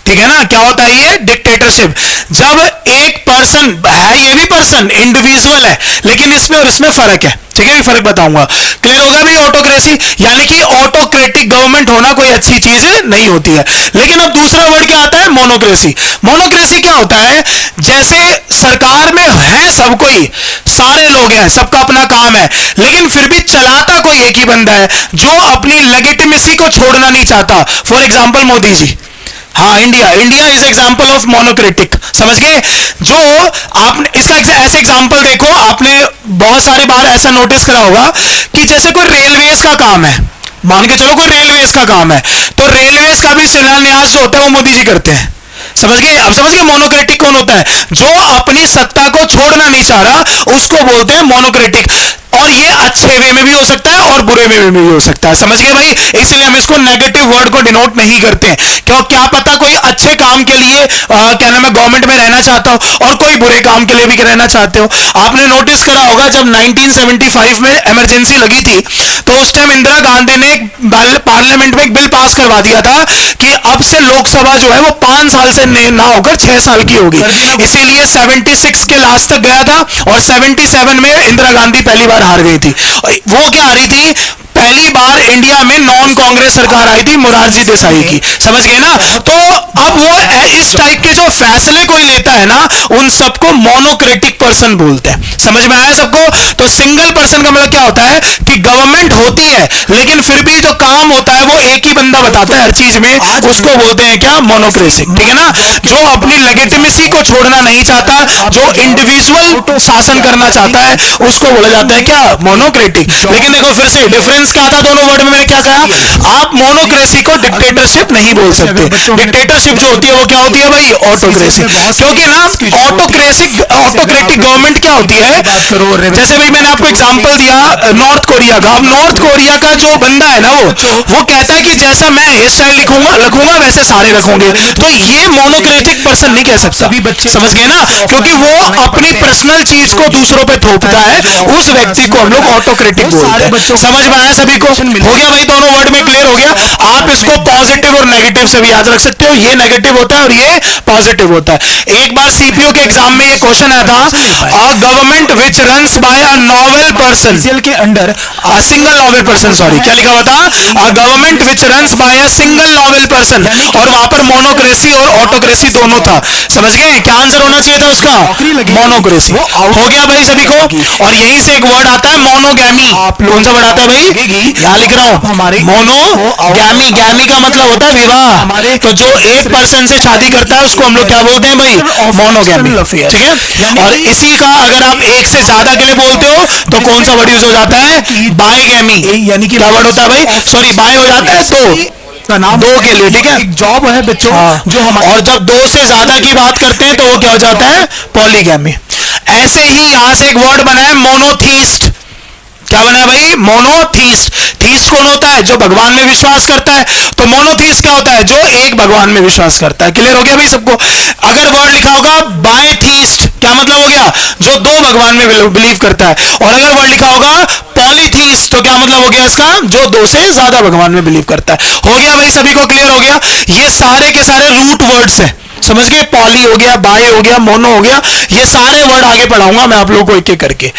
ठीक है ना। क्या होता है ये, डिक्टेटरशिप। जब एक पर्सन है, ये भी पर्सन इंडिविजुअल है, लेकिन इसमें और इसमें फर्क है, ठीक है, फर्क बताऊंगा, क्लियर होगा भी। ऑटोक्रेसी यानी कि ऑटोक्रेटिक गवर्नमेंट होना कोई अच्छी चीज नहीं होती है। लेकिन अब दूसरा वर्ड क्या आता है, मोनोक्रेसी। मोनोक्रेसी क्या होता है, जैसे सरकार में है सब कोई, सारे लोग हैं, सबका अपना काम है, लेकिन फिर भी चलाता कोई एक ही बंदा है, जो अपनी लेजिटिमेसी को छोड़ना नहीं चाहता। फॉर एग्जाम्पल मोदी जी, हाँ, India India is example of monocratic. समझ गए? जो आपने इसका ऐसे एग्जांपल देखो, आपने बहुत सारी बार ऐसा नोटिस करा होगा कि जैसे कोई रेलवेज का काम है, मान के चलो कोई रेलवेज का काम है, तो रेलवेज का भी शिलान्यास जो होता है वो मोदी जी करते हैं। समझ गए? अब समझ गए मोनोक्रेटिक कौन होता है? जो अपनी सत्ता को छोड़ना नहीं चाह रहा उसको बोलते हैं मोनोक्रेटिक। और ये अच्छे वे में भी हो सकता है और बुरे वे में भी हो सकता है। समझ गए भाई? इसलिए हम इसको नेगेटिव वर्ड को डिनोट नहीं करते हैं, क्यों? क्या पता कोई अच्छे काम के लिए क्या नाम है गवर्नमेंट में रहना चाहता हो और कोई बुरे काम के लिए भी रहना चाहते हो। आपने नोटिस करा होगा जब 1975 में इमरजेंसी लगी थी तो उस टाइम इंदिरा गांधी ने पार्लियामेंट में एक बिल पास करवा दिया था कि अब से लोकसभा जो है वो 5 साल से ना होकर 6 साल की होगी। इसीलिए 76 के लास्ट तक गया था और 77 में इंदिरा गांधी पहली बार हार गई थी। वो क्या हारी थी? पहली बार इंडिया में नॉन कांग्रेस सरकार आई थी मोरारजी देसाई की। समझ गए ना? तो अब वो इस टाइप के जो फैसले कोई लेता है ना उन सबको मोनोक्रेटिक पर्सन बोलते हैं। समझ में आया सबको? तो सिंगल पर्सन का मतलब क्या होता है कि गवर्नमेंट होती है लेकिन फिर भी जो काम होता है वो एक ही बंदा बताता है हर चीज में, उसको बोलते हैं क्या? मोनोक्रेटिक। ठीक है ना? जो अपनी लेजिटिमेसी को छोड़ना नहीं चाहता, जो इंडिविजुअल शासन करना चाहता है उसको बोला जाता है क्या? मोनोक्रेटिक। लेकिन देखो फिर से डिफरेंस क्या था दोनों वर्ड में? मैंने क्या कहा? आप मोनोक्रेसी को डिक्टेटरशिप नहीं बोल सकते। डिक्टेटरशिप जो होती है वो क्या होती है भाई? ऑटोक्रेसी। क्योंकि ना ऑटोक्रेटिक गवर्नमेंट क्या होती है? जैसे भाई मैंने आपको एग्जांपल दिया नॉर्थ कोरिया का। अब नॉर्थ कोरिया का जो बंदा है ना वो कहता है कि जैसा मैं हेयर स्टाइल रखूंगा वैसे सारे रखोगे। तो ये मोनोक्रेटिक पर्सन नहीं कह सकता। समझ गए ना? क्योंकि वो अपनी पर्सनल चीज को दूसरों पे थोपता है, उस व्यक्ति को हम लोग ऑटोक्रेटिक बोलते हैं। समझ में आया सभी को? हो गया भाई? दोनों वर्ड में क्लियर हो गया? आप इसको पॉजिटिव और नेगेटिव से भी याद रख सकते हो। ये नेगेटिव होता है और ये पॉजिटिव होता है। एक बार सीपीयू के एग्जाम में ये क्वेश्चन आया था, a government which runs by a novel person के under single novel person, sorry क्या लिखा हुआ था? A government which runs by a single novel person, और वहां पर मोनोक्रेसी और ऑटोक्रेसी दोनों था। समझ गए? क्या आंसर होना चाहिए था उसका? मोनोक्रेसी। हो गया भाई सभी को? और यहीं से एक वर्ड आता है मोनोगैमी। कौन सा वर्ड आता है भाई? यहाँ लिख रहा हूं, मोनोगैमी। गैमी का मतलब होता है विवाह। तो जो एक पर्सन से शादी करता है उसको हम लोग क्या बोलते हैं भाई? मोनोगैमी। ठीक है? और इसी का अगर आप एक से ज्यादा के लिए बोलते हो तो कौन सा वर्ड यूज हो जाता है? बायगैमी। यानी कि क्या वर्ड होता है भाई? सॉरी, बाय हो जाता है तो नाम दो के लिए। ठीक है? एक जॉब है बच्चों जो हम, और जब दो से ज्यादा की बात करते हैं तो वो क्या हो जाता है? पॉलीगैमी। ऐसे ही यहां से एक वर्ड बना है मोनोथीस्ट। क्या बना है भाई? मोनोथीस्ट। थीस्ट कौन होता है? जो भगवान में विश्वास करता है। तो मोनोथीस्ट क्या होता है? जो एक भगवान में विश्वास करता है। क्लियर हो गया भाई सबको? अगर वर्ड लिखा होगा बायथीस्ट, क्या मतलब हो गया? जो दो भगवान में बिलीव करता है। और अगर वर्ड लिखा होगा पॉलीथीस्ट तो क्या मतलब हो गया इसका? जो दो से ज्यादा भगवान में बिलीव करता है। हो गया भाई सभी को? क्लियर हो गया? ये सारे के सारे रूट वर्ड्स हैं। समझ गए? पॉली हो गया, बाय हो गया, मोनो हो गया। ये सारे वर्ड आगे पढ़ाऊंगा मैं आप लोगों को एक एक करके।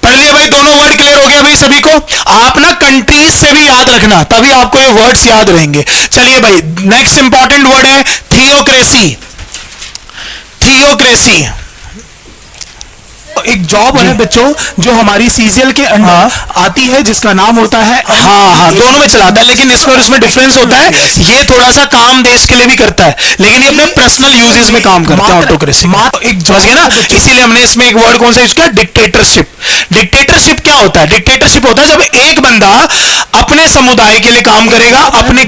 पढ़ लिया भाई? दोनों वर्ड क्लियर हो गया भाई सभी को? आप ना कंट्रीज से भी याद रखना, तभी आपको ये वर्ड्स याद रहेंगे। चलिए भाई, नेक्स्ट इंपॉर्टेंट वर्ड है थियोक्रेसी। थियोक्रेसी एक जॉब है बच्चों जो हमारी सीजीएल के अंडर आती है, जिसका नाम होता है, दोनों में चलाता है, लेकिन इसमें और इसमें डिफरेंस होता है। ये थोड़ा सा काम देश के लिए भी करता है, लेकिन ये अपने पर्सनल यूजेस में काम करता है। ऑटोक्रेसी एक समझ गए ना? इसीलिए हमने इसमें एक वर्ड कौन सा यूज किया? डिक्टेटरशिप। डिक्टेटरशिप क्या होता है? डिक्टेटरशिप होता है जब एक बंदा अपने समुदाय के लिए काम करेगा, अपने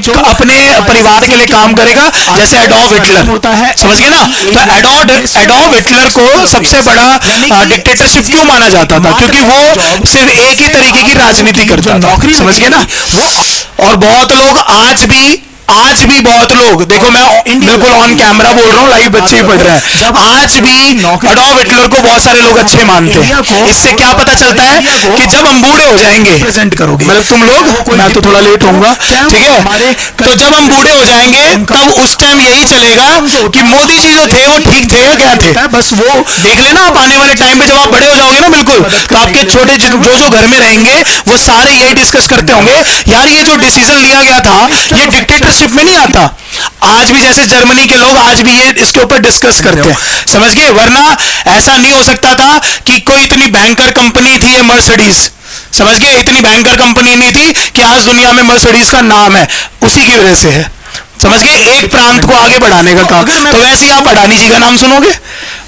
परिवार के लिए काम करेगा, जैसे एडॉल्फ हिटलर होता है। समझ गए ना? तो एडॉल्फ हिटलर को सबसे बड़ा डिक्टेटरशिप क्यों माना जाता था? क्योंकि वो सिर्फ एक ही तरीके की राजनीति करता था। समझ गए ना? वो और बहुत लोग आज भी बहुत लोग, देखो मैं बिल्कुल ऑन कैमरा बोल रहा हूँ, लाइव बच्चे ही पढ़ रहे हैं, आज भी एडॉल्फ हिटलर को बहुत सारे लोग अच्छे मानते हैं। इससे क्या पता चलता है कि जब हम बूढ़े हो जाएंगे, प्रेजेंट करोगे मतलब तुम लोग, मैं तो थोड़ा लेट होऊंगा, ठीक है? तो जब हम बूढ़े हो जाएंगे तब उस टाइम यही चलेगा कि मोदी जी जो थे वो ठीक थे या क्या थे। बस वो देख लेना आप आने वाले टाइम पे, जब आप बड़े हो जाओगे ना बिल्कुल, तो आपके छोटे जो घर में रहेंगे वो सारे यही डिस्कस करते होंगे, यार ये जो डिसीजन लिया गया था ये डिक्टेटरशिप में नहीं आता। आज भी जैसे जर्मनी के लोग आज भी ये इसके ऊपर डिस्कस करते हैं। समझ गए? वरना ऐसा नहीं हो सकता था कि कोई इतनी भयंकर कंपनी थी ये मर्सिडीज। समझ गए? इतनी भयंकर कंपनी नहीं थी कि आज दुनिया में मर्सिडीज का नाम है, उसी की वजह से है। समझ गए, एक प्रांत को आगे बढ़ाने का काम। तो वैसे ही आप अडानी जी का नाम सुनोगे,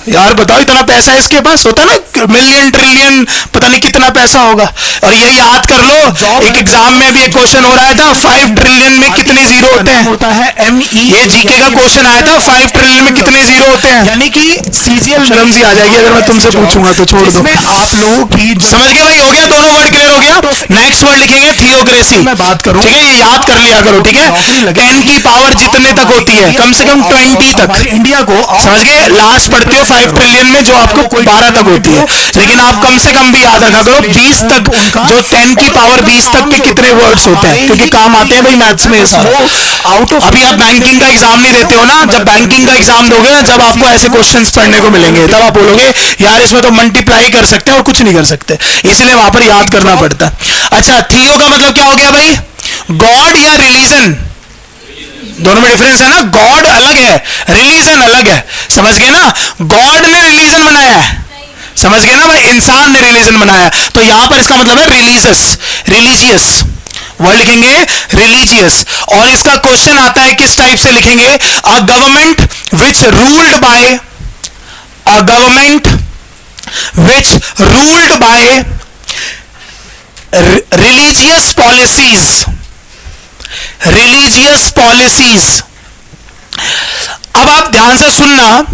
यार बताओ इतना पैसा है इसके पास, होता है ना मिलियन ट्रिलियन, पता नहीं कितना पैसा होगा। और यही याद कर लो, एक एग्जाम में भी एक क्वेश्चन हो रहा था 5 ट्रिलियन में कितने जीरो होते हैं, होता है ME, ये जीके का क्वेश्चन आया था 5 ट्रिलियन में कितने जीरो होते हैं। यानी कि सीजीएल शर्म सी आ जाएगी अगर मैं तुमसे पूछूंगा तो छोड़ दो। में आप लोगों की समझ गए भाई, हो गया, दोनों वर्ड क्लियर हो गया। नेक्स्ट वर्ड लिखेंगे थियोक्रेसी। मैं बात करूं, ठीक है, ये याद कर लिया करो, ठीक है। 10 की पावर जितने तक होती है, कम से कम 20 तक, इंडिया को समझ गए। लास्ट पढ़ते हो 5 ट्रिलियन में जो आपको 12 तक होती है, लेकिन आप कम से कम भी याद रखा करो 20 तक, जो 10 की पावर 20 तक के कितने वर्ड्स होते हैं, क्योंकि काम आते हैं भाई मैथ्स में। आउट ऑफ अभी आप बैंकिंग का एग्जाम नहीं देते हो ना, जब बैंकिंग का एग्जाम दोगे ना, जब आपको ऐसे क्वेश्चंस पढ़ने को मिलेंगे, तब आप बोलोगे यार इसमें तो मल्टीप्लाई कर सकते हैं और कुछ नहीं कर सकते, इसलिए वहां पर याद करना पड़ता है। अच्छा, थियो का मतलब क्या हो गया भाई, गॉड या रिलीजन, दोनों में डिफरेंस है ना। गॉड अलग है, रिलीजन अलग है, समझ गए ना। गॉड ने रिलीजन बनाया है, समझ गए ना भाई, इंसान ने रिलीजन बनाया। तो यहां पर इसका मतलब है रिलीजियस, रिलीजियस वर्ड लिखेंगे रिलीजियस। और इसका क्वेश्चन आता है किस टाइप से लिखेंगे, a government which ruled bye, a government which ruled bye religious policies, religious policies. अब आप ध्यान से सुनना,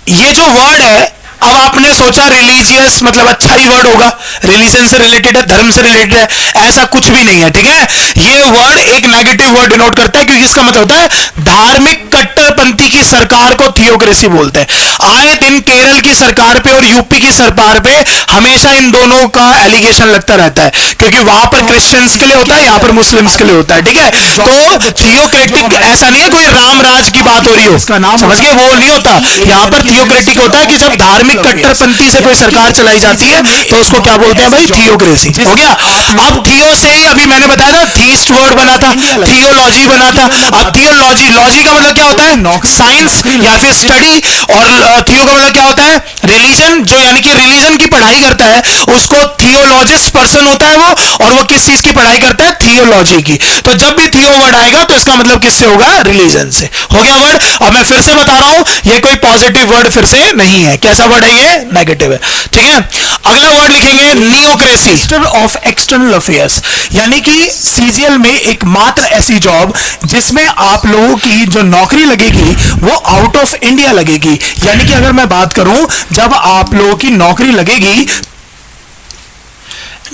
ये जो वर्ड है, अब आपने सोचा रिलीजियस मतलब अच्छा ही वर्ड होगा, रिलीजन से रिलेटेड है, धर्म से रिलेटेड है, ऐसा कुछ भी नहीं है, ठीक है। ये वर्ड एक नेगेटिव वर्ड डिनोट करता है, क्योंकि इसका मतलब होता है धार्मिक कट्टरपंथी की सरकार को थियोक्रेसी बोलते हैं। आए दिन केरल की सरकार पे और यूपी की सरकार पे हमेशा इन दोनों का एलिगेशन लगता रहता है, क्योंकि वहां पर क्रिश्चियंस के लिए होता है, यहाँ पर मुस्लिम्स के लिए होता है, ठीक है। तो थियोक्रेटिक ऐसा नहीं है कोई राम राज की बात हो रही हो, समझ गए, वो नहीं होता। यहाँ पर थियोक्रेटिक होता है कि जब धार्मिक कट्टरपंथी से कोई सरकार चलाई जाती है तो उसको क्या बोलते हैं भाई, थियोक्रेसी, हो गया। अब थियो से ही अभी मैंने बताया था थीस्ट वर्ड बना था, थियोलॉजी बना था। अब थियोलॉजी, लॉजी का मतलब क्या होता है, साइंस या फिर स्टडी, और थियो का मतलब क्या होता है, रिलीजन। जो यानी कि रिलीजन की पढ़ाई करता है उसको थियोलॉजिस्ट पर्सन होता है वो, और वो किस चीज की पढ़ाई करता है, थियोलॉजी की। तो जब भी थियो वर्ड आएगा तो इसका मतलब किससे होगा, रिलीजन से, हो गया वर्ड। और मैं फिर से बता रहा हूं, ये कोई पॉजिटिव वर्ड फिर से नहीं है, कैसा वर्ड है ये, नेगेटिव है, ठीक है। अगला वर्ड लिखेंगे नियोक्रेसी, ऑफ एक्सटर्नल अफेयर्स, यानी कि सीजीएल में एकमात्र ऐसी जॉब जिसमें आप लोगों की जो नौकरी लगेगी वो आउट ऑफ इंडिया लगेगी। यानी कि अगर मैं बात करूं, जब आप लोगों की नौकरी लगेगी,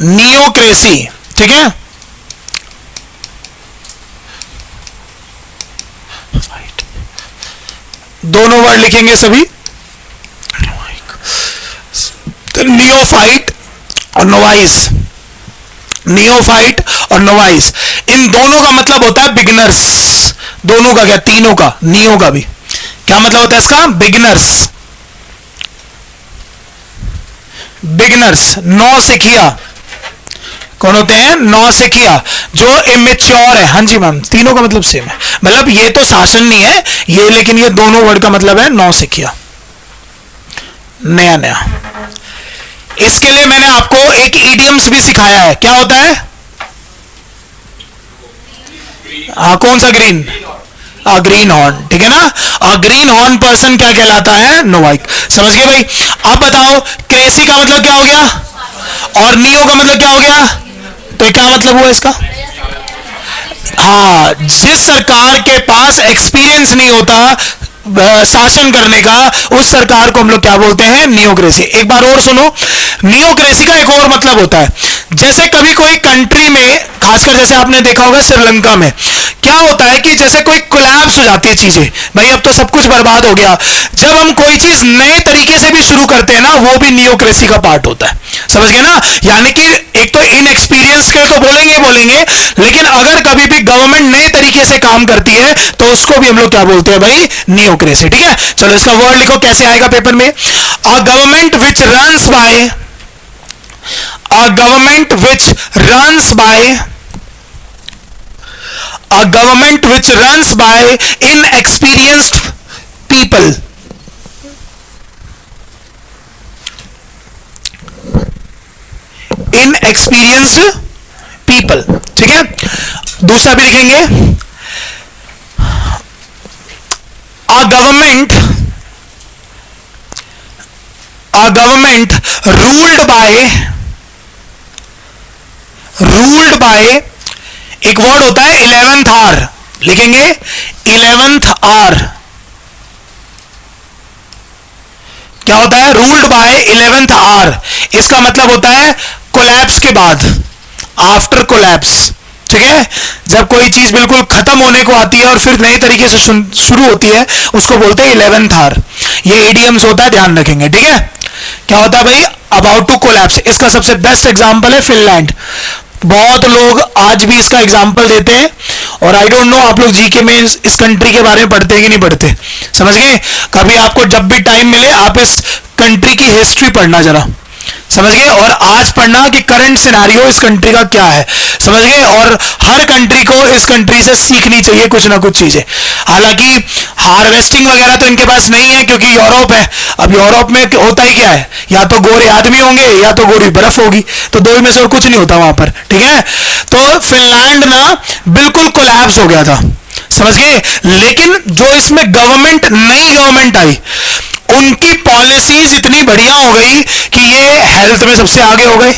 नियोक्रेसी, ठीक है। दोनों वर्ड लिखेंगे सभी, नियोफाइट और नोवाइस, नियोफाइट और नोवाइस, इन दोनों का मतलब होता है बिगिनर्स। दोनों का क्या, तीनों का, नियो का भी क्या मतलब होता है इसका, बिगिनर्स, बिगिनर्स। नौ सिखिया कौन होते हैं, नौ सिखिया, जो इमेच्योर है। हाँ जी मैम, तीनों का मतलब सेम है, मतलब ये तो शासन नहीं है ये, लेकिन ये दोनों वर्ड का मतलब है नौ सिखिया, नया नया। इसके लिए मैंने आपको एक इडियम्स भी सिखाया है, क्या होता है, कौन सा, ग्रीन, ग्रीन हॉर्न, ठीक है ना। ग्रीन हॉर्न पर्सन क्या कहलाता है, नोवाइक, समझ गए भाई। अब बताओ क्रेसी का मतलब क्या हो गया, और नियो का मतलब क्या हो गया, तो क्या मतलब हुआ इसका, हाँ, जिस सरकार के पास एक्सपीरियंस नहीं होता शासन करने का, उस सरकार को हम लोग क्या बोलते हैं, नियोक्रेसी। एक बार और सुनो, नियोक्रेसी का एक और मतलब होता है, जैसे कभी कोई कंट्री में, खासकर जैसे आपने देखा होगा श्रीलंका में, क्या होता है कि जैसे कोई कोलैप्स हो जाती है चीजें, भाई अब तो सब कुछ बर्बाद हो गया, जब हम कोई चीज नए तरीके से भी शुरू करते हैं ना, वो भी नियोक्रेसी का पार्ट होता है, समझ गए ना। यानी कि एक तो इनएक्सपीरियंस के तो बोलेंगे बोलेंगे, लेकिन अगर कभी भी गवर्नमेंट नए तरीके से काम करती है तो उसको भी हम लोग क्या बोलते हैं भाई, नियोक्रेसी, ठीक है। चलो इसका वर्ड लिखो, कैसे आएगा पेपर में, a government which runs by, a government which runs by, a government which runs by inexperienced people, inexperienced people, ठीक है। दूसरा भी लिखेंगे, government a government ruled by एक वर्ड होता है 11th आवर, लिखेंगे 11th आवर, क्या होता है? रूल्ड बाय 11th आवर, इसका मतलब होता है कोलैप्स के बाद, आफ्टर कोलैप्स, ठीक है? जब कोई चीज बिल्कुल खत्म होने को आती है और फिर नए तरीके से शुरू होती है, उसको बोलते हैं 11th आवर। ये एडीएम्स होता है, ध्यान रखेंगे, ठीक है? क्या होता है भाई? About to collapse. इसका सबसे बेस्ट एग्जांपल है फिनलैंड। बहुत लोग आज भी इसका एग्जांपल देते हैं, और आई डोंट नो आप लोग जीके में इस कंट्री के बारे में पढ़ते हैं कि नहीं पढ़ते, समझ गए? कभी आपको जब भी टाइम मिले आप इस कंट्री की हिस्ट्री पढ़ना जरा, समझ गए? और आज पढ़ना कि करंट सिनेरियो इस कंट्री का क्या है, समझ गए? और हर कंट्री को इस कंट्री से सीखनी चाहिए कुछ ना कुछ चीजें। हालांकि हार्वेस्टिंग वगैरह तो इनके पास नहीं है क्योंकि यूरोप है। अब यूरोप में होता ही क्या है? या तो गोरे आदमी होंगे या तो गोरी बर्फ होगी, तो दो में से और कुछ नहीं होता वहां पर, ठीक है? तो फिनलैंड ना बिल्कुल कोलैप्स हो गया था, समझ गए? लेकिन जो इसमें गवर्नमेंट, नई गवर्नमेंट आई, उनकी पॉलिसीज इतनी बढ़िया हो गई कि ये हेल्थ में सबसे आगे हो गए।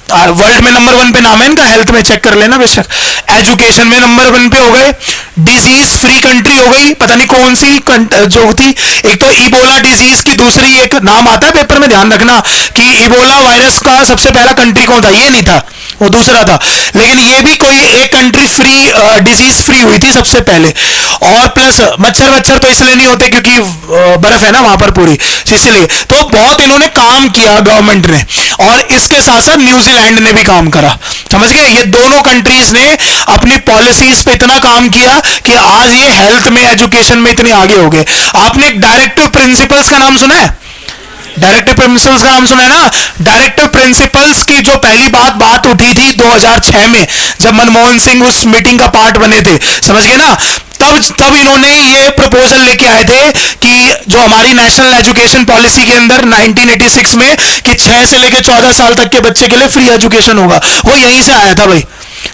वर्ल्ड में नंबर 1 पे नाम है इनका, हेल्थ में चेक कर लेना बेशक। एजुकेशन में नंबर 1 पे हो गए। डिजीज फ्री कंट्री हो गई, पता नहीं कौन सी जो थी, एक तो इबोला डिजीज की, दूसरी एक नाम आता है पेपर में, ध्यान रखना कि इबोला वायरस का सबसे पहला कंट्री कौन था, ये नहीं था, वो दूसरा था। लेकिन ये भी कोई एक कंट्री फ्री, डिजीज फ्री हुई थी सबसे पहले। और प्लस मच्छर तो इसलिए नहीं होते क्योंकि बर्फ है ना वहां पर पूरी, इसलिए। तो बहुत इन्होंने काम किया गवर्नमेंट ने, और इसके साथ साथ न्यूजीलैंड ने भी काम करा, समझ गए? ये दोनों कंट्रीज ने अपनी पॉलिसीज पे इतना काम किया कि आज ये हेल्थ में, एजुकेशन में इतने आगे हो गए। आपने डायरेक्टिव प्रिंसिपल्स का नाम सुना है? डायरेक्टिव प्रिंसिपल्स का नाम सुना है ना? डायरेक्टिव प्रिंसिपल्स की जो पहली बात उठी थी 2006 में, जब मनमोहन सिंह उस मीटिंग का पार्ट बने थे, समझ गए ना? तब इन्होंने ये प्रपोजल लेके आए थे कि जो हमारी नेशनल एजुकेशन पॉलिसी के अंदर 1986 में कि 6 से लेकर 14 साल तक के बच्चे के लिए फ्री एजुकेशन होगा, वो यहीं से आया था भाई,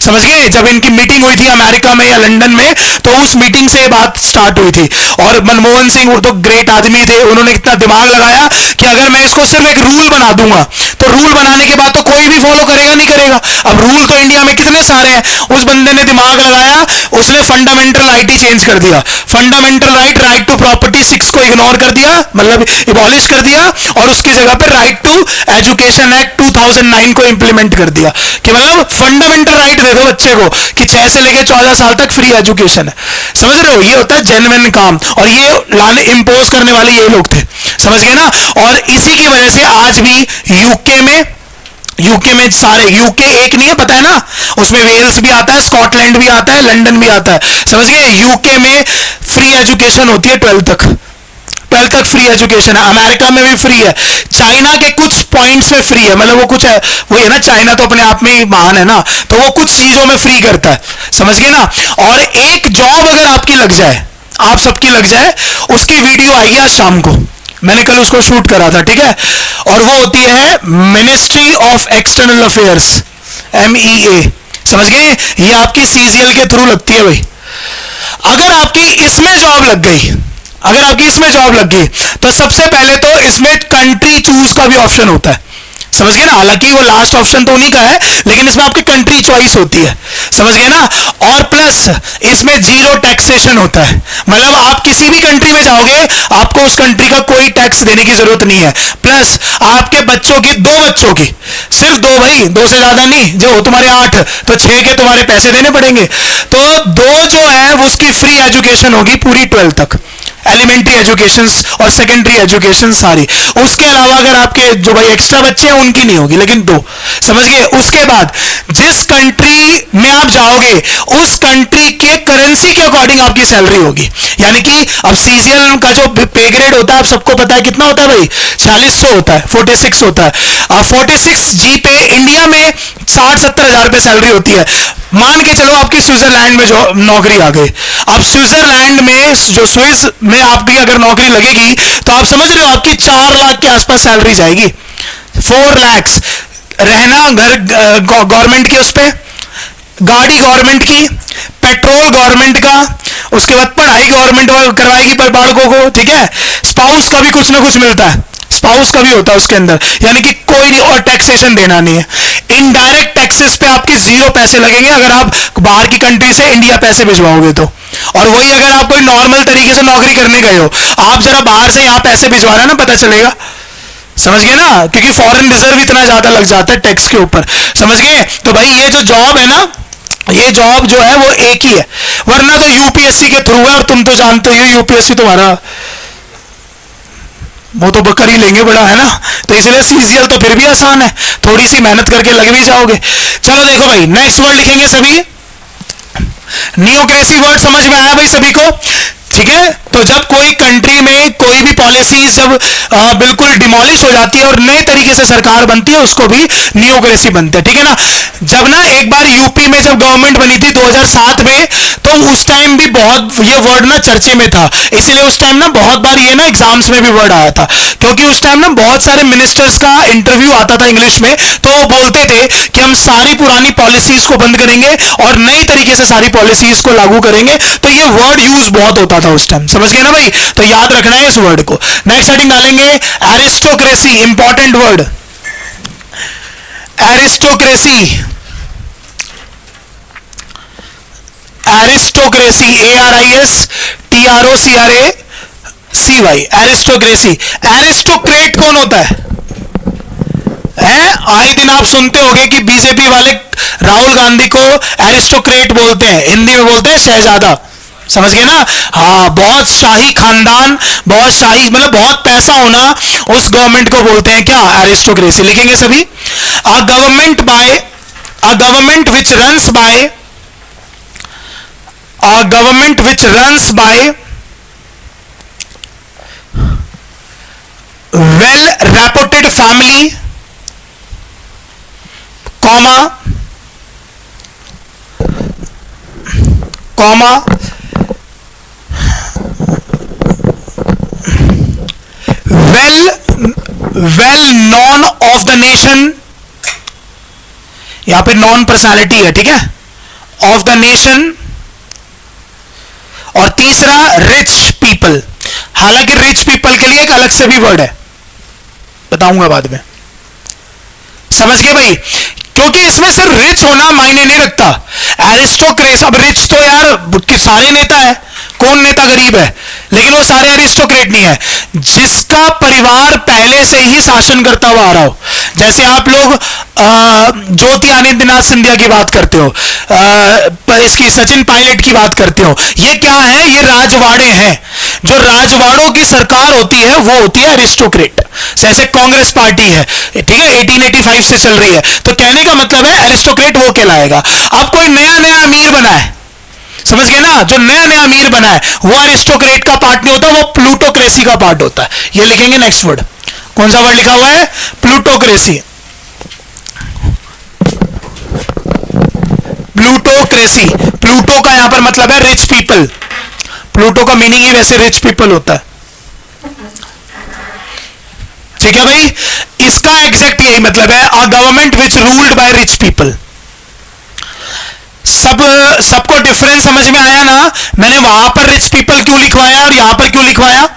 समझ गए? जब इनकी मीटिंग हुई थी अमेरिका में या लंदन में, तो उस मीटिंग से बात स्टार्ट हुई थी। और मनमोहन सिंह वो तो ग्रेट आदमी थे, उन्होंने इतना दिमाग लगाया कि अगर मैं इसको सिर्फ एक रूल बना दूंगा, तो रूल बनाने के बाद तो कोई भी फॉलो करेगा नहीं करेगा। अब रूल तो इंडिया में कितने सारे हैं। उस बंदे ने दिमाग लगाया, उसने फंडामेंटल राइट ही चेंज कर दिया। फंडामेंटल राइट टू प्रॉपर्टी 6 को इग्नोर कर दिया, मतलब एबॉलिश कर दिया, और उसकी जगह पर राइट टू एजुकेशन एक्ट 2009 को इंप्लीमेंट कर दिया कि मतलब फंडामेंटल राइट दे दो बच्चे को कि 6 से लेकर 14 साल तक फ्री एजुकेशन है। समझ रहे हो? ये होता है जेन्युइन काम, और ये लाने इंपोज करने वाले ये लोग थे, समझ गए ना? और इसी की वजह से आज भी यूके में सारे, यूके एक नहीं है, पता है ना? उसमें वेल्स भी आता है, स्कॉटलैंड भी आता है, लंदन भी आता है, समझ गए? यूके में फ्री एजुकेशन होती है 12 तक फ्री एजुकेशन है। अमेरिका में भी फ्री है। चाइना के कुछ पॉइंट्स में फ्री है, मतलब वो कुछ है, वो है ना, चाइना तो अपने आप में ही महान है ना, तो वो कुछ चीजों में फ्री करता है, समझ गए ना? और एक जॉब अगर आपकी लग जाए, आप सबकी लग जाए, उसकी वीडियो आएगी आज शाम को, मैंने कल उसको शूट करा था, ठीक है? और वो होती है ministry of external affairs, MEA, समझ गए? ये आपकी CGL के थ्रू लगती है भाई। अगर आपकी इसमें जॉब लग गई, तो सबसे पहले तो इसमें कंट्री चूज का भी ऑप्शन होता है, समझ गए ना? हालांकि वो लास्ट ऑप्शन तो उन्हीं का है, लेकिन इसमें आपकी कंट्री चॉइस होती है, समझ गए ना? और प्लस इसमें 0 टैक्सेशन होता है, मतलब आप किसी भी कंट्री में जाओगे, आपको उस कंट्री का कोई टैक्स देने की जरूरत नहीं है। प्लस आपके बच्चों की, 2 बच्चों की, सिर्फ 2 भाई, 2 से ज्यादा नहीं, जो तुम्हारे 8 तो 6 के तुम्हारे पैसे देने पड़ेंगे। तो 2 जो है वो उसकी फ्री एजुकेशन होगी पूरी 12 तक, एलिमेंट्री एजुकेशन और सेकेंडरी एजुकेशन सारी। उसके अलावा अगर आपके जो भाई एक्स्ट्रा बच्चे हैं उनकी नहीं होगी, लेकिन 2, समझ गए? उसके बाद जिस कंट्री में आप जाओगे, उस कंट्री के करेंसी के अकॉर्डिंग आपकी सैलरी होगी। यानी कि अब CGL का जो पे ग्रेड होता है, आप सबको पता है कितना होता है भाई? 4600 होता है, 46 होता है। अब 46G पे इंडिया में 60-70 हजार रुपए सैलरी होती है। मान के चलो आपकी स्विट्जरलैंड में जो नौकरी आ गई, अब स्विट्जरलैंड में, जो स्विस में आपकी अगर नौकरी लगेगी, तो आप समझ रहे हो आपकी 4 लाख के आसपास सैलरी जाएगी, 4 लाख। रहना घर गवर्नमेंट की, उस पर गाड़ी गवर्नमेंट की, पेट्रोल गवर्नमेंट का, उसके बाद पढ़ाई गवर्नमेंट करवाएगी पर बालकों को, ठीक है। स्पाउस का भी कुछ ना कुछ मिलता है, स्पाउस का भी होता है उसके अंदर, यानी कि कोई नहीं, और टैक्सेशन देना नहीं है। इनडायरेक्ट टैक्सेस पे आपके 0 पैसे लगेंगे अगर आप बाहर की कंट्री से इंडिया पैसे भिजवाओगे तो। और वही अगर आप कोई नॉर्मल तरीके से नौकरी करने गए हो, आप जरा बाहर से यहाँ पैसे भिजवा रहे ना, पता चलेगा, समझ गए ना, क्योंकि फॉरेन रिजर्व इतना ज्यादा लग जाता है टैक्स के ऊपर, समझ गए। तो भाई ये जो जॉब है ना, ये जॉब जो है वो एक ही है, वरना तो यूपीएससी के थ्रू है, और तुम तो जानते हो यूपीएससी तुम्हारा वो तो कर ही लेंगे बड़ा, है ना। तो इसलिए सीजीएल तो फिर भी आसान है, थोड़ी सी मेहनत करके लग भी जाओगे। चलो देखो भाई, नेक्स्ट वर्ड लिखेंगे सभी। नियोक्रेसी वर्ड समझ में आया भाई सभी को, ठीक है। तो जब कोई कंट्री में कोई भी पॉलिसीज जब बिल्कुल डिमोलिश हो जाती है और नए तरीके से सरकार बनती है, उसको भी नियोक्रेसी बनते हैं, ठीक है ना। जब ना एक बार यूपी में जब गवर्नमेंट बनी थी 2007 में, तो उस टाइम भी बहुत ये वर्ड ना चर्चे में था, इसीलिए उस टाइम ना बहुत बार ये ना एग्जाम्स में भी वर्ड आया था, क्योंकि उस टाइम ना बहुत सारे मिनिस्टर्स का इंटरव्यू आता था इंग्लिश में, तो वो बोलते थे कि हम सारी पुरानी पॉलिसीज को बंद करेंगे और नई तरीके से सारी पॉलिसीज को लागू करेंगे। तो ये वर्ड यूज बहुत होता था उस टाइम, समझ गए ना भाई। तो याद रखना है इस वर्ड को। नेक्स्ट हेडिंग डालेंगे aristocracy, important word aristocracy. Aristocracy, ARISTROCRACY, aristocracy. Aristocrat कौन होता है? आए दिन आप सुनते होंगे कि बीजेपी वाले राहुल गांधी को एरिस्टोक्रेट बोलते हैं, हिंदी में बोलते हैं शहजादा, समझ गए ना। हाँ, बहुत शाही खानदान, बहुत शाही, मतलब बहुत पैसा होना, उस गवर्नमेंट को बोलते हैं क्या? एरिस्टोक्रेसी। लिखेंगे सभी। A government which runs by well reputed family, comma well known of the nation, यहां पे नॉन पर्सनालिटी है, ठीक है, ऑफ द नेशन। और तीसरा रिच पीपल, हालांकि रिच पीपल के लिए एक अलग से भी वर्ड है, बताऊंगा बाद में, समझ गए भाई। क्योंकि इसमें सिर्फ रिच होना मायने नहीं रखता। एरिस्टोक्रेसी, अब रिच तो यार सारे नेता है, कौन नेता गरीब है, लेकिन वो सारे एरिस्टोक्रेट नहीं है। जिसका परिवार पहले से ही शासन करता हुआ आ रहा हो, जैसे आप लोग ज्योति आदित्यनाथ सिंधिया की बात करते हो, इसकी सचिन पायलट की बात करते हो, ये क्या है? ये राजवाड़े हैं। जो राजवाड़ों की सरकार होती है वो होती है एरिस्टोक्रेट। जैसे कांग्रेस पार्टी है, ठीक है, 1885 से चल रही है, तो कहने का मतलब है एरिस्टोक्रेट वो कहलाएगा। अब कोई नया नया अमीर बना है, समझ गए ना, जो नया नया अमीर बना है वो एरिस्टोक्रेट का पार्ट नहीं होता, वो प्लूटोक्रेसी का पार्ट होता है। ये लिखेंगे नेक्स्ट वर्ड। कौन सा वर्ड लिखा हुआ है? प्लूटोक्रेसी। प्लूटोक्रेसी, प्लूटो का यहां पर मतलब है रिच पीपल। प्लूटो का मीनिंग ही वैसे रिच पीपल होता है, ठीक है भाई। इसका एग्जैक्ट यही मतलब है, a government which ruled by rich people. सबको डिफरेंस समझ में आया ना? मैंने वहां पर रिच पीपल क्यों लिखवाया और यहां पर क्यों लिखवाया?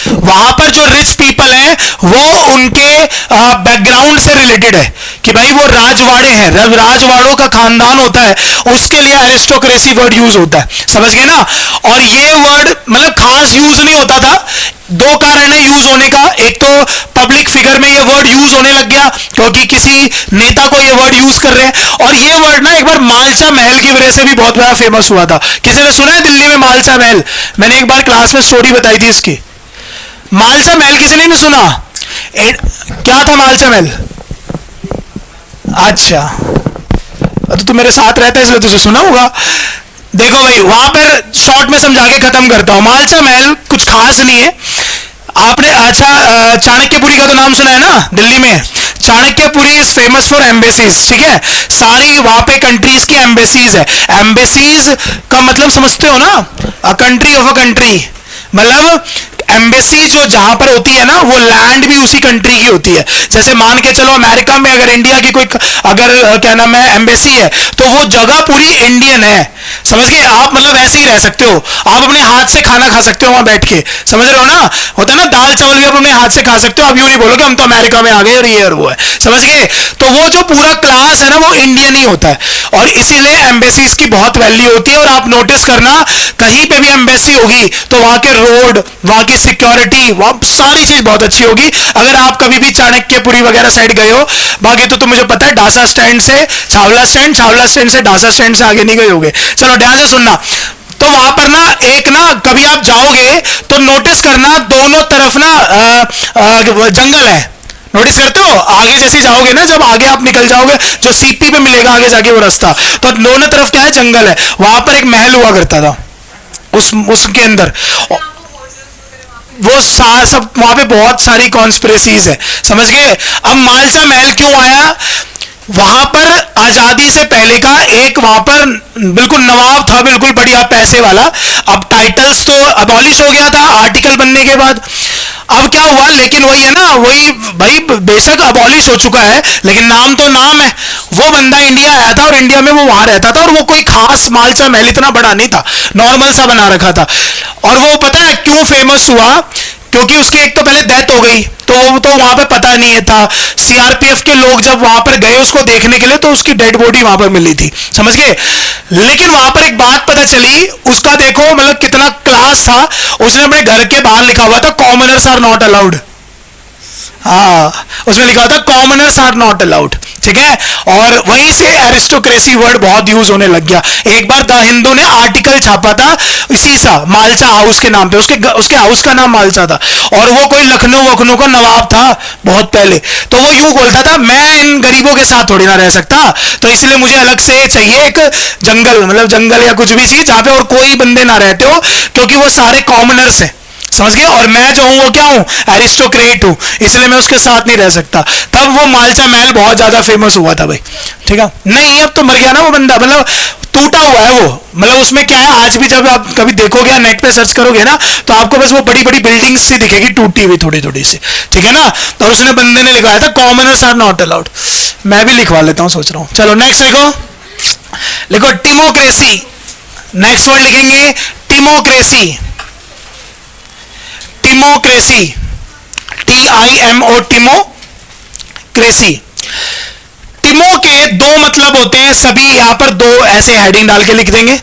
वहां पर जो रिच पीपल है वो उनके बैकग्राउंड से रिलेटेड है, कि भाई वो राजवाड़े हैं, राजवाड़ों का खानदान होता है, उसके लिए एरिस्टोक्रेसी वर्ड यूज होता है, समझ गए ना। और ये वर्ड मतलब खास यूज नहीं होता था, दो कारण है यूज होने का। एक तो पब्लिक फिगर में ये वर्ड यूज होने लग गया क्योंकि किसी नेता को ये वर्ड यूज कर रहे हैं, और ये वर्ड ना एक बार मालचा महल की वजह से भी बहुत बड़ा फेमस हुआ था। किसी ने सुना है दिल्ली में मालचा महल? मैंने एक बार क्लास में स्टोरी बताई थी इसकी। मालचा महल किसी ने नहीं सुना? क्या था मालचा महल? अच्छा, तो तुम मेरे साथ रहता है इसलिए तुझे सुना होगा। देखो भाई, वहां पर शॉर्ट में समझा के खत्म करता हूं। मालचा महल कुछ खास नहीं है। आपने अच्छा चाणक्यपुरी का तो नाम सुना है ना? दिल्ली में Chanakyapuri is famous for embassies, ठीक है, सारी वहां पे कंट्रीज की एम्बेसीज है। एम्बेसीज का मतलब समझते हो ना? A country of a country, मतलब एम्बेसी जो जहां पर होती है ना, वो लैंड भी उसी कंट्री की होती है। जैसे मान के चलो अमेरिका में अगर इंडिया की कोई अगर क्या नाम है एम्बेसी है, तो वो जगह पूरी इंडियन है, समझ गए आप। मतलब ऐसे ही रह सकते हो आप, अपने हाथ से खाना खा सकते हो वहां बैठ के, समझ रहे हो ना। होता है ना दाल चावल भी आप अपने हाथ से खा सकते हो, आप यूं नहीं बोलोगे हम तो अमेरिका में आ गए और ये और वो है, समझ गए। तो वो जो पूरा क्लास है ना, वो इंडियन ही होता है, और इसीलिए एम्बेसीज की बहुत वैल्यू होती है। और आप नोटिस करना, कहीं पे भी एम्बेसी होगी तो वहां के रोड, वहां की सिक्योरिटी, वहां सारी चीज बहुत अच्छी होगी। अगर आप कभी भी चाणक्यपुरी वगैरह साइड गए हो, बाकी तो मुझे पता है ढासा स्टैंड से छावला स्टैंड, छावला स्टैंड से ढासा स्टैंड से आगे नहीं गए होगे। चलो ध्यान से सुनना, तो वहां पर ना एक ना कभी आप जाओगे तो नोटिस करना दोनों तरफ ना जंगल है। नोटिस करते हो आगे जैसे जाओगे ना, जब आगे आप निकल जाओगे जो सीपी पे मिलेगा आगे जाके वो रास्ता, तो दोनों तरफ क्या है जंगल है। वहां पर एक महल हुआ करता था, उसके अंदर वो सब वहां पे बहुत सारी कॉन्स्पिरेसीज है, समझ गए। अब मालसा महल क्यों आया, वहां पर आजादी से पहले का एक वहां पर बिल्कुल नवाब था, बिल्कुल बढ़िया पैसे वाला। अब टाइटल्स तो अबॉलिश हो गया था आर्टिकल बनने के बाद। अब क्या हुआ, लेकिन वही है ना, वही भाई बेशक अबॉलिश हो चुका है लेकिन नाम तो नाम है। वो बंदा इंडिया आया था और इंडिया में वो वहां रहता था, और वो कोई खास मालसा महल इतना बड़ा नहीं था, नॉर्मल सा बना रखा था। और वो पता है क्यों फेमस हुआ, क्योंकि उसकी एक तो पहले डेथ हो गई, तो वहां पे पता नहीं था। सीआरपीएफ के लोग जब वहां पर गए उसको देखने के लिए, तो उसकी डेड बॉडी वहां पर मिली थी, समझ गए। लेकिन वहां पर एक बात पता चली, उसका देखो मतलब कितना क्लास था। उसने अपने घर के बाहर लिखा हुआ था कॉमनर्स आर नॉट अलाउड। हाँ, उसमें लिखा था कॉमनर्स आर नॉट अलाउड, ठीक है। और वहीं से एरिस्टोक्रेसी वर्ड बहुत यूज होने लग गया। एक बार द हिंदू ने आर्टिकल छापा था इसी सा, मालसा हाउस के नाम पे, उसके हाउस का नाम मालसा था, और वो कोई लखनऊ का नवाब था बहुत पहले। तो वो यूं बोलता था मैं इन गरीबों के साथ थोड़ी ना रह सकता, तो इसलिए मुझे अलग से चाहिए एक जंगल, मतलब जंगल या कुछ भी चीज जहां पे और कोई बंदे ना रहते हो, क्योंकि वो सारे कॉमनर्स हैं, समझ गए। और मैं जो हूं वो क्या हूं, एरिस्टोक्रेट हूं, इसलिए मैं उसके साथ नहीं रह सकता। तब वो मालसा महल बहुत ज्यादा फेमस हुआ था भाई, ठीक है। नहीं अब तो मर गया ना वो बंदा, मतलब टूटा हुआ है वो। मतलब उसमें क्या है, आज भी जब आप कभी देखोगे नेट पे सर्च करोगे ना, तो आपको बस वो बड़ी बड़ी बिल्डिंग्स सी दिखेगी टूटी हुई थोड़ी थोड़ी सी, ठीक है ना। और उसने बंदे ने लिखवाया था कॉमनर्स आर नॉट अलाउड। मैं भी लिखवा लेता हूं, सोच रहा हूं। चलो नेक्स्ट लिखो, लिखो टिमोक्रेसी। नेक्स्ट वर्ड लिखेंगे टिमोक्रेसी। टिमोक्रेसी, TIMO, टिमोक्रेसी। टिमो के दो मतलब होते हैं, सभी यहां पर दो ऐसे हेडिंग डाल के लिख देंगे।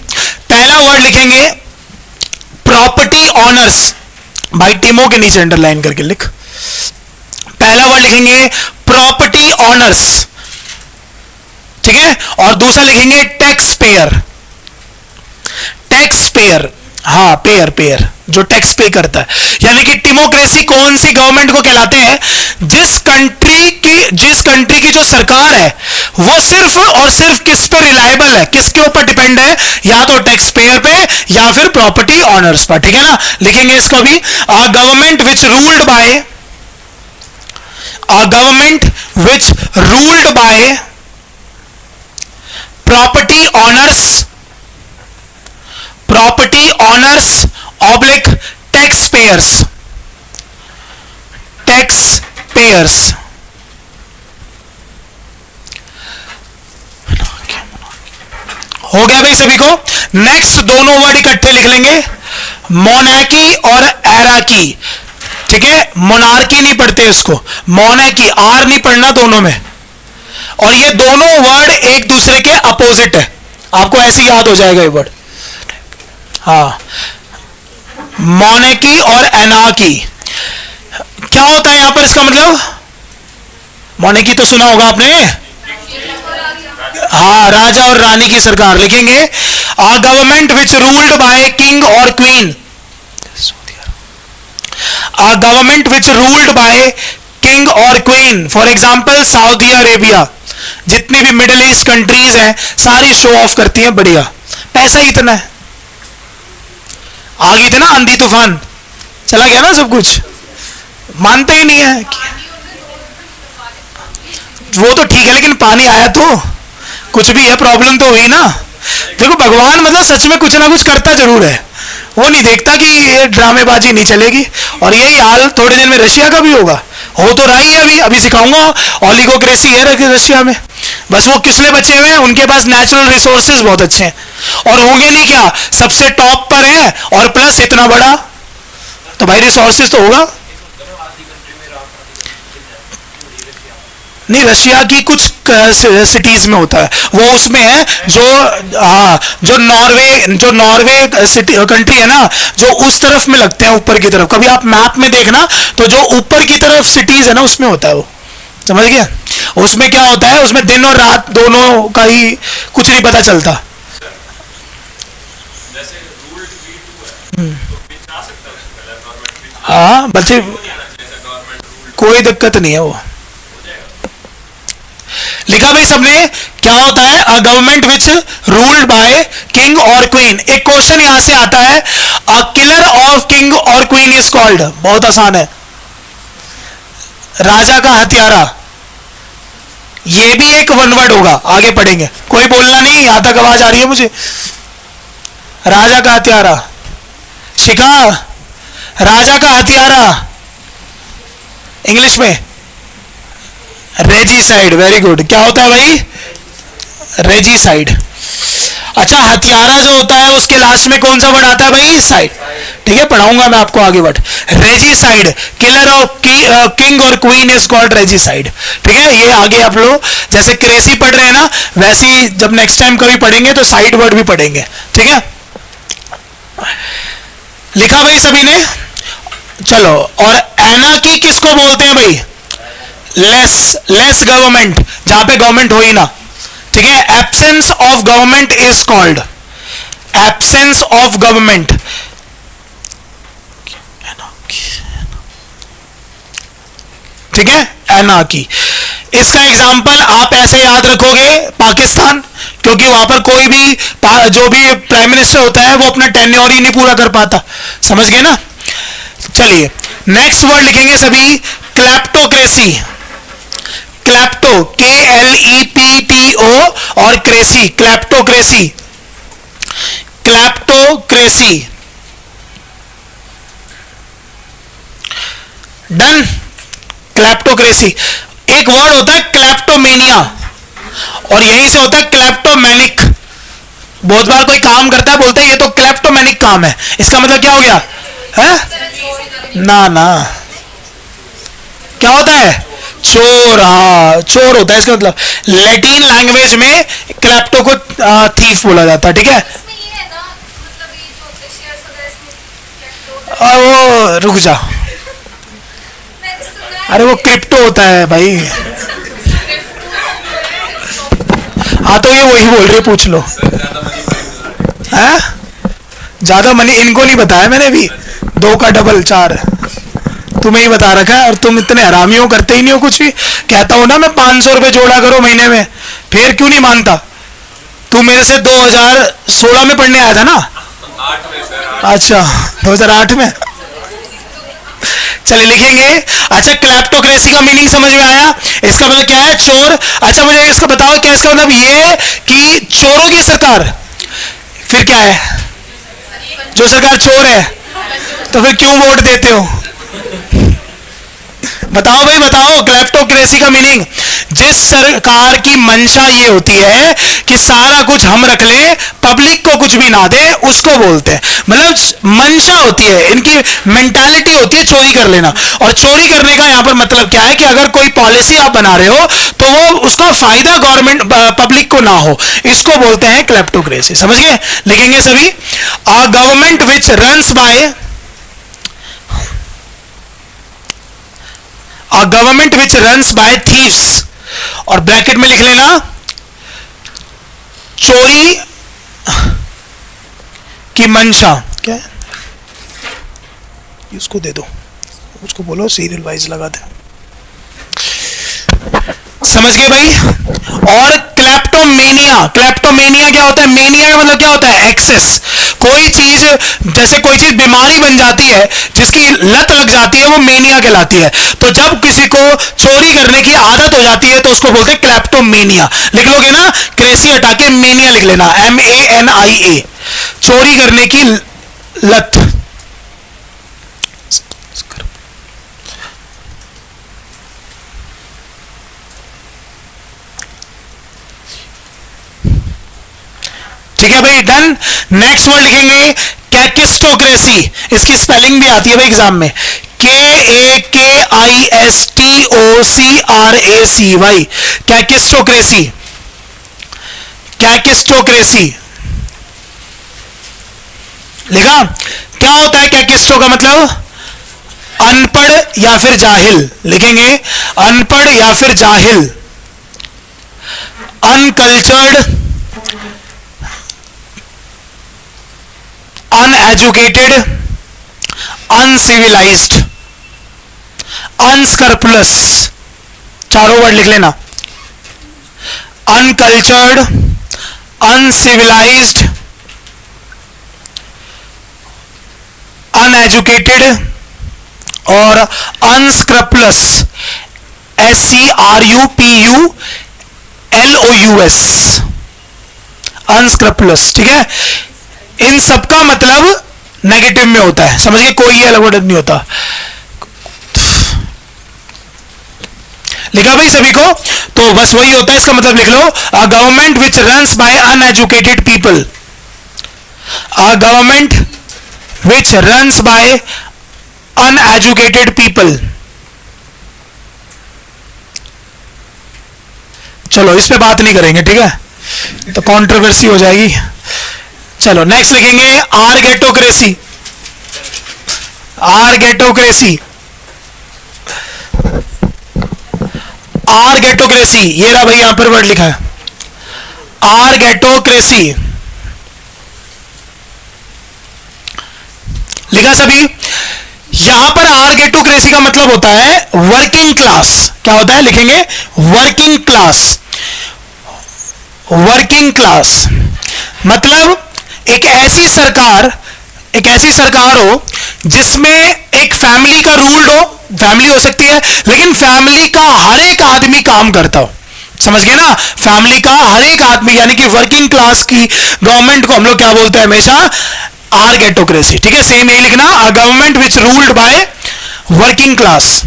पहला वर्ड लिखेंगे प्रॉपर्टी ऑनर्स, भाई टिमो के नीचे अंडरलाइन करके लिख। पहला वर्ड लिखेंगे प्रॉपर्टी ऑनर्स, ठीक है। और दूसरा लिखेंगे टैक्स पेयर। टैक्स पेयर, हाँ पेयर जो टैक्स पे करता है। यानी कि टिमोक्रेसी कौन सी गवर्नमेंट को कहलाते हैं, जिस कंट्री की जो सरकार है वो सिर्फ और सिर्फ किस पे रिलायबल है, किसके ऊपर डिपेंड है, या तो टैक्स पेयर पे या फिर प्रॉपर्टी ऑनर्स पर, ठीक है ना। लिखेंगे इसको भी, अ government which ruled bye property owners oblique taxpayers। हो गया भाई सभी को। नेक्स्ट दोनों वर्ड इकट्ठे लिख लेंगे, मोनार्की और एराकी, ठीक है। मोनार्की नहीं पढ़ते इसको, मोनार्की, आर नहीं पढ़ना दोनों में। और ये दोनों वर्ड एक दूसरे के अपोजिट है, आपको ऐसे याद हो जाएगा ये वर्ड। हाँ, मोनेकी और एनार्की क्या होता है यहां पर, इसका मतलब मोनेकी तो सुना होगा आपने, हाँ राजा और रानी की सरकार। लिखेंगे a government which ruled by king और queen. A government which ruled by king और queen, for example Saudi Arabia. जितनी भी मिडिल ईस्ट कंट्रीज हैं सारी शो ऑफ करती हैं, बढ़िया पैसा ही इतना है। आ गई थी ना आंधी तूफान, चला गया ना सब कुछ, मानते ही नहीं है। वो तो ठीक है, लेकिन पानी आया तो कुछ भी है, प्रॉब्लम तो हुई ना। देखो भगवान मतलब सच में कुछ ना कुछ करता जरूर है, वो नहीं देखता कि ये ड्रामेबाजी नहीं चलेगी। और यही हाल थोड़े दिन में रशिया का भी होगा, हो तो रहा ही है। अभी अभी सिखाऊंगा, ऑलिगोक्रेसी है रशिया में। बस वो किस लिए बचे हुए हैं, उनके पास नेचुरल रिसोर्सेज बहुत अच्छे हैं, और होंगे नहीं क्या, सबसे टॉप पर है और प्लस इतना बड़ा, तो भाई रिसोर्सेज तो होगा। नहीं, रशिया की कुछ सिटीज में होता है, वो उसमें है जो, हाँ, जो नॉर्वे सिटी कंट्री है ना, जो उस तरफ में लगते हैं ऊपर की तरफ, कभी आप मैप में देखना तो जो ऊपर की तरफ सिटीज है ना उसमें होता है वो, समझ गया। उसमें क्या होता है, उसमें दिन और रात दोनों का ही कुछ नहीं पता चलता। हाँ बच्चे, कोई दिक्कत नहीं है वो। लिखा भाई सबने, क्या होता है a government which ruled by king और क्वीन। एक क्वेश्चन यहां से आता है, अ किलर ऑफ किंग और क्वीन इज कॉल्ड, बहुत आसान है, राजा का हत्यारा। ये भी एक वन वर्ड होगा, आगे पढ़ेंगे, कोई बोलना नहीं, यहां तक आवाज आ रही है मुझे। राजा का हत्यारा, शिखा, राजा का हत्यारा इंग्लिश में रेजिसाइड। वेरी गुड, क्या होता है भाई, रेजिसाइड। अच्छा, हत्यारा जो होता है उसके लास्ट में कौन सा वर्ड आता है भाई, साइड। ठीक है, पढ़ाऊंगा मैं आपको आगे word. Regicide, killer of king और क्वीन इज कॉल्ड रेजिसाइड। ठीक है, ये आगे आप लोग जैसे क्रेसी पढ़ रहे हैं ना, वैसे ही जब नेक्स्ट टाइम कभी पढ़ेंगे तो साइड वर्ड भी पढ़ेंगे। ठीक है, लिखा भाई सभी ने, चलो। और एनार्की किसको बोलते हैं भाई, लेस गवर्नमेंट, जहां पे गवर्नमेंट हो ही ना। ठीक है, absence of government is called, absence of government. ठीक है, एनार्की। इसका एग्जाम्पल आप ऐसे याद रखोगे, पाकिस्तान, क्योंकि वहां पर कोई भी जो भी प्राइम मिनिस्टर होता है वो अपना टेन्योर ही नहीं पूरा कर पाता, समझ गए ना। चलिए नेक्स्ट वर्ड लिखेंगे सभी, क्लैप्टोक्रेसी। क्लैप्टो, KLEPTO, और क्रेसी, क्लैप्टोक्रेसी, क्लैप्टोक्रेसी। डन, क्लैप्टोक्रेसी। एक वर्ड होता है क्लैप्टोमेनिया, और यहीं से होता है क्लैप्टोमैनिक। बहुत बार कोई काम करता है, बोलता है ये तो क्लैप्टोमैनिक काम है, इसका मतलब क्या हो गया है ना, ना क्या होता है, चोर। हाँ, चोर होता है इसका मतलब। लैटिन लैंग्वेज में क्लैप्टो को थीफ बोला जाता है। ठीक है, और वो रुक जा, अरे वो क्रिप्टो होता है भाई। हाँ तो ये वही बोल रहे, पूछ लो। है ज्यादा मनी, इनको नहीं बताया मैंने भी, 2 का डबल 4 तुम्हें ही बता रखा है, और तुम इतने हरामी हो, करते ही नहीं हो कुछ भी। कहता हूं ना मैं 500 रुपए जोड़ा करो महीने में, फिर क्यों नहीं मानता। तू मेरे से 2016 में पढ़ने आया था ना, अच्छा 2008 में। चलिए लिखेंगे। अच्छा, क्लैप्टोक्रेसी का मीनिंग समझ में आया, इसका मतलब क्या है, चोर। अच्छा मुझे इसका बताओ, क्या इसका मतलब ये कि चोरों की सरकार, फिर क्या है, जो सरकार चोर है, तो फिर क्यों वोट देते हो, बताओ भाई बताओ। क्लैप्टोक्रेसी का मीनिंग, जिस सरकार की मंशा ये होती है कि सारा कुछ हम रख ले, पब्लिक को कुछ भी ना दे, उसको बोलते हैं। मतलब मंशा होती है, इनकी मेंटालिटी होती है चोरी कर लेना। और चोरी करने का यहां पर मतलब क्या है कि अगर कोई पॉलिसी आप बना रहे हो तो वो उसका फायदा गवर्नमेंट पब्लिक को ना हो, इसको बोलते हैं क्लैप्टोक्रेसी। समझ गए, लिखेंगे सभी। A government which runs by, A government which runs by thieves, और ब्रैकेट में लिख लेना चोरी की मंशा। क्या है, उसको दे दो, उसको बोलो सीरियल वाइज लगा दे। समझ गए भाई। और क्लैप्टोमेनिया, क्लैप्टोमेनिया क्या होता है, मेनिया का मतलब क्या होता है, एक्सेस। कोई चीज, जैसे कोई चीज बीमारी बन जाती है, जिसकी लत लग जाती है, वो मेनिया कहलाती है। तो जब किसी को चोरी करने की आदत हो जाती है तो उसको बोलते हैं क्लैप्टोमेनिया। लिख लोगे ना, क्रेसी हटा के मेनिया लिख लेना, MANIA, चोरी करने की लत। ठीक है भाई, डन। नेक्स्ट वर्ड लिखेंगे कैकिस्टोक्रेसी। इसकी स्पेलिंग भी आती है भाई एग्जाम में, KAKISTOCRACY, कैकिस्टोक्रेसी। कैकिस्टोक्रेसी लिखा। क्या होता है कैकिस्टो का मतलब? अनपढ़ या फिर जाहिल। लिखेंगे अनपढ़ या फिर जाहिल, अनकल्चर्ड, अनएजुकेटेड, अनसिविलाइज्ड, अनस्क्रपुलस। चारों वर्ड लिख लेना, अनकल्चर्ड, अनसिविलाइज्ड, अनएजुकेटेड और अनस्क्रपुलस। SCRUPULOUS, अनस्क्रपुलस। ठीक है, इन सबका मतलब नेगेटिव में होता है, समझिए, कोई अलग वर्ड नहीं होता। लिखा भाई सभी को? तो बस वही होता है, इसका मतलब लिख लो, a government which runs by uneducated people. A government which runs by uneducated people. चलो इस पे बात नहीं करेंगे, ठीक है, तो कंट्रोवर्सी हो जाएगी। चलो नेक्स्ट लिखेंगे आर्गेटोक्रेसी। आर्गेटोक्रेसी, आर्गेटोक्रेसी, ये रहा भाई, यहां पर वर्ड लिखा है आर्गेटोक्रेसी। लिखा सभी? यहां पर आर्गेटोक्रेसी का मतलब होता है वर्किंग क्लास। क्या होता है? लिखेंगे वर्किंग क्लास। वर्किंग क्लास मतलब एक ऐसी सरकार हो जिसमें एक फैमिली का रूल्ड हो। फैमिली हो सकती है, लेकिन फैमिली का हर एक आदमी काम करता हो। समझ गए ना? फैमिली का हर एक आदमी, यानी कि वर्किंग क्लास की गवर्नमेंट को हम लोग क्या बोलते हैं हमेशा? आर्गेटोक्रेसी। ठीक है, सेम यही लिखना, अ government which ruled by working class.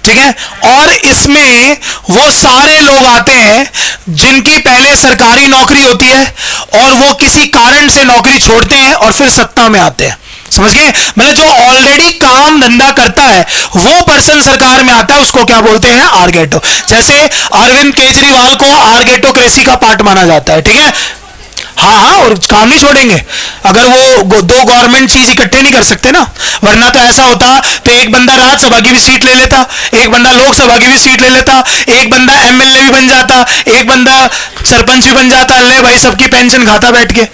ठीक है, और इसमें वो सारे लोग आते हैं जिनकी पहले सरकारी नौकरी होती है और वो किसी कारण से नौकरी छोड़ते हैं और फिर सत्ता में आते हैं। समझ गए? मतलब जो ऑलरेडी काम धंधा करता है वो पर्सन सरकार में आता है, उसको क्या बोलते हैं? आर्गेटो। जैसे अरविंद केजरीवाल को आर्गेटोक्रेसी का पार्ट माना जाता है। ठीक है, हाँ, और काम नहीं छोड़ेंगे अगर वो दो गवर्नमेंट चीज इकट्ठे नहीं कर सकते ना, वरना तो ऐसा होता तो एक बंदा राज्यसभा की भी सीट ले लेता, एक बंदा लोकसभा की भी सीट ले लेता, एक बंदा एमएलए भी बन जाता, एक बंदा सरपंच भी बन जाता, ले भाई सबकी पेंशन खाता बैठ के।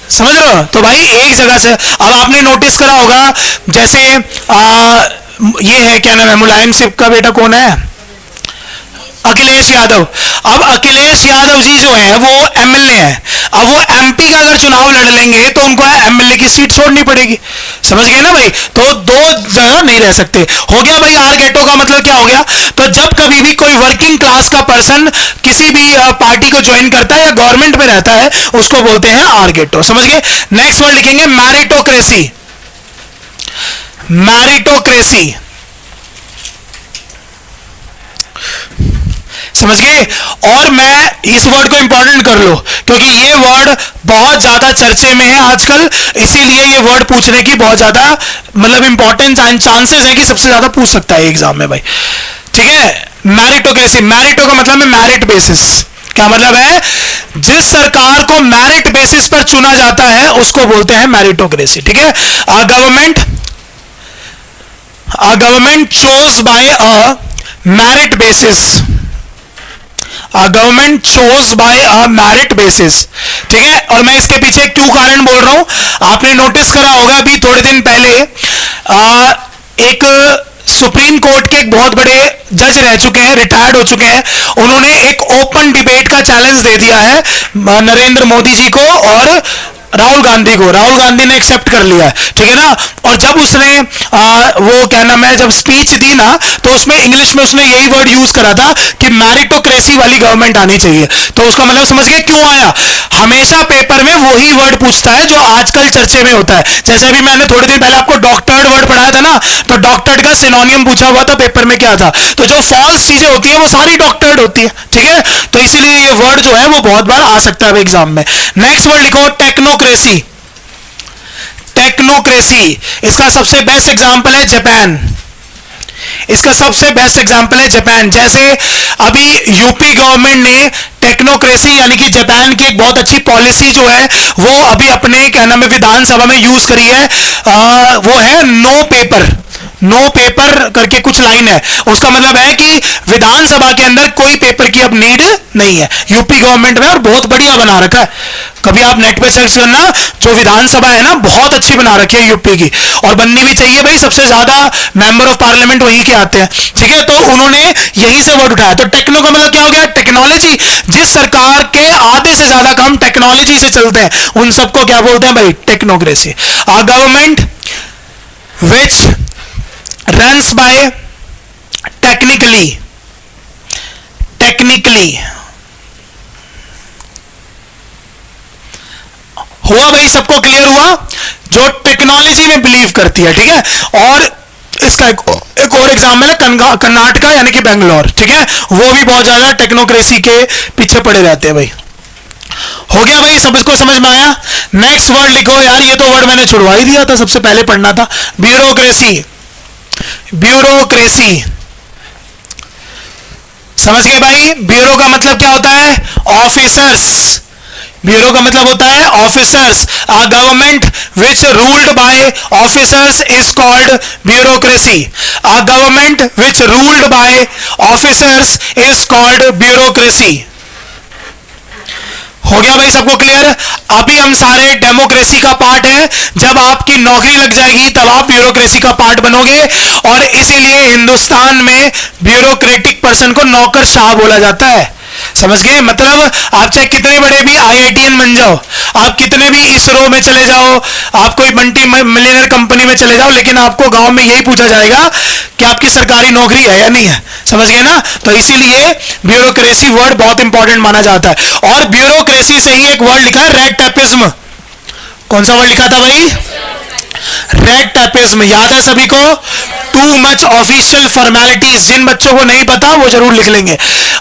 समझ रहे हो? तो भाई एक जगह से, अब आपने नोटिस करा होगा, जैसे ये है, क्या नाम है, मुलायम सिंह का बेटा कौन है? अखिलेश यादव। अब अखिलेश यादव जी जो है वो एमएलए है, अब वो एमपी का अगर चुनाव लड़ लेंगे तो उनको एमएलए की सीट छोड़नी पड़ेगी। समझ गए ना भाई? तो दो जगह नहीं रह सकते। हो गया भाई, आर्गेटो का मतलब क्या हो गया? तो जब कभी भी कोई वर्किंग क्लास का पर्सन किसी भी पार्टी को ज्वाइन करता है या गवर्नमेंट में रहता है, उसको बोलते हैं आर्गेटो। समझ गए? नेक्स्ट वर्ड लिखेंगे मैरिटोक्रेसी। मैरिटोक्रेसी, समझ गए? और मैं इस वर्ड को इंपॉर्टेंट कर लो क्योंकि ये वर्ड बहुत ज्यादा चर्चे में है आजकल, इसीलिए ये वर्ड पूछने की बहुत ज्यादा मतलब इंपॉर्टेंस एंड चांसेस है कि सबसे ज्यादा पूछ सकता है एग्जाम में भाई। ठीक है, मैरिटोक्रेसी, मैरिटो का मतलब है मैरिट बेसिस। क्या मतलब है? जिस सरकार को मैरिट बेसिस पर चुना जाता है उसको बोलते हैं मैरिटोक्रेसी। ठीक है, a government chose by a merit basis। A government chose by a merit basis। ठीक है, और मैं इसके पीछे क्यों कारण बोल रहा हूं, आपने नोटिस करा होगा अभी थोड़े दिन पहले एक सुप्रीम कोर्ट के एक बहुत बड़े जज रह चुके हैं, रिटायर्ड हो चुके हैं, उन्होंने एक ओपन डिबेट का चैलेंज दे दिया है नरेंद्र मोदी जी को और राहुल गांधी ने एक्सेप्ट कर लिया है, ठीक है ना। और जब उसने वो क्या नाम है, जब स्पीच दी ना, तो उसमें इंग्लिश में उसने यही वर्ड यूज करा था कि मैरिटोक्रेसी वाली गवर्नमेंट आनी चाहिए। तो उसका मतलब समझ गए क्यों आया। हमेशा पेपर में वही वर्ड पूछता है जो आजकल चर्चे में होता है। जैसे अभी मैंने थोड़े दिन पहले आपको डॉक्टर्ड वर्ड पढ़ाया था ना, तो डॉक्टर्ड का सिनोनियम पूछा हुआ था पेपर में, क्या था। तो जो फॉल्स चीजें होती है वो सारी डॉक्टर्ड होती है, ठीक है। तो इसीलिए ये वर्ड जो है वो बहुत बार आ सकता है एग्जाम में। नेक्स्ट वर्ड लिखो, टेक्नोक्रेसी। टेक्नोक्रेसी, इसका सबसे बेस्ट एग्जांपल है जापान। इसका सबसे बेस्ट एग्जांपल है जापान। जैसे अभी यूपी गवर्नमेंट ने टेक्नोक्रेसी यानी कि जापान की एक बहुत अच्छी पॉलिसी जो है वो अभी अपने क्या नाम है विधानसभा में यूज करी है। वो है नो पेपर। नो पेपर करके कुछ लाइन है, उसका मतलब है कि विधानसभा के अंदर कोई पेपर की अब नीड नहीं है यूपी गवर्नमेंट में। और बहुत बढ़िया बना रखा है, कभी आप नेट पे सर्च करना, जो विधानसभा है ना बहुत अच्छी बना रखी है यूपी की, और बननी भी चाहिए भाई, सबसे ज्यादा मेंबर ऑफ पार्लियामेंट वहीं के आते हैं, ठीक है। तो उन्होंने यहीं से वर्ड उठाया। तो टेक्नो का मतलब क्या हो गया, टेक्नोलॉजी। जिस सरकार के आधे से ज्यादा काम टेक्नोलॉजी से चलते हैं उन सबको क्या बोलते हैं भाई, technocracy. A government which runs by technically हुआ भाई, सबको क्लियर हुआ, जो टेक्नोलॉजी में बिलीव करती है, ठीक है। और इसका एक और एग्जाम्पल है कर्नाटका यानी कि बेंगलोर, ठीक है। वो भी बहुत ज्यादा टेक्नोक्रेसी के पीछे पड़े रहते हैं भाई। हो गया भाई, सब इसको समझ में आया। नेक्स्ट वर्ड लिखो यार, ये तो वर्ड मैंने छुड़वा ही दिया था, सबसे पहले पढ़ना था, ब्यूरोक्रेसी। ब्यूरोक्रेसी समझ गए भाई। ब्यूरो का मतलब क्या होता है, ऑफिसर्स। ब्यूरो का मतलब होता है officers. A government which ruled bye officers is called bureaucracy. A government which ruled bye officers is called bureaucracy. हो गया भाई, सबको क्लियर। अभी हम सारे डेमोक्रेसी का पार्ट है, जब आपकी नौकरी लग जाएगी तब आप ब्यूरोक्रेसी का पार्ट बनोगे। और इसीलिए हिंदुस्तान में ब्यूरोक्रेटिक पर्सन को नौकरशाह बोला जाता है, समझ गए। मतलब आप चाहे कितने बड़े भी आईआईटीएन बन जाओ, आप कितने भी इसरो में चले जाओ, आप कोई मल्टी मिलियनर कंपनी में चले जाओ, लेकिन आपको गांव में यही पूछा जाएगा कि आपकी सरकारी नौकरी है या नहीं है, समझ गए ना। तो इसीलिए ब्यूरोक्रेसी वर्ड बहुत इंपॉर्टेंट माना जाता है। और ब्यूरोक्रेसी से ही एक वर्ड लिखा है, रेड टेपिज्म। कौन सा वर्ड लिखा था भाई, रेड टेपिज्म। याद है सभी को, टू मच ऑफिशियल फॉर्मेलिटीज। जिन बच्चों को नहीं पता वो जरूर लिख लेंगे।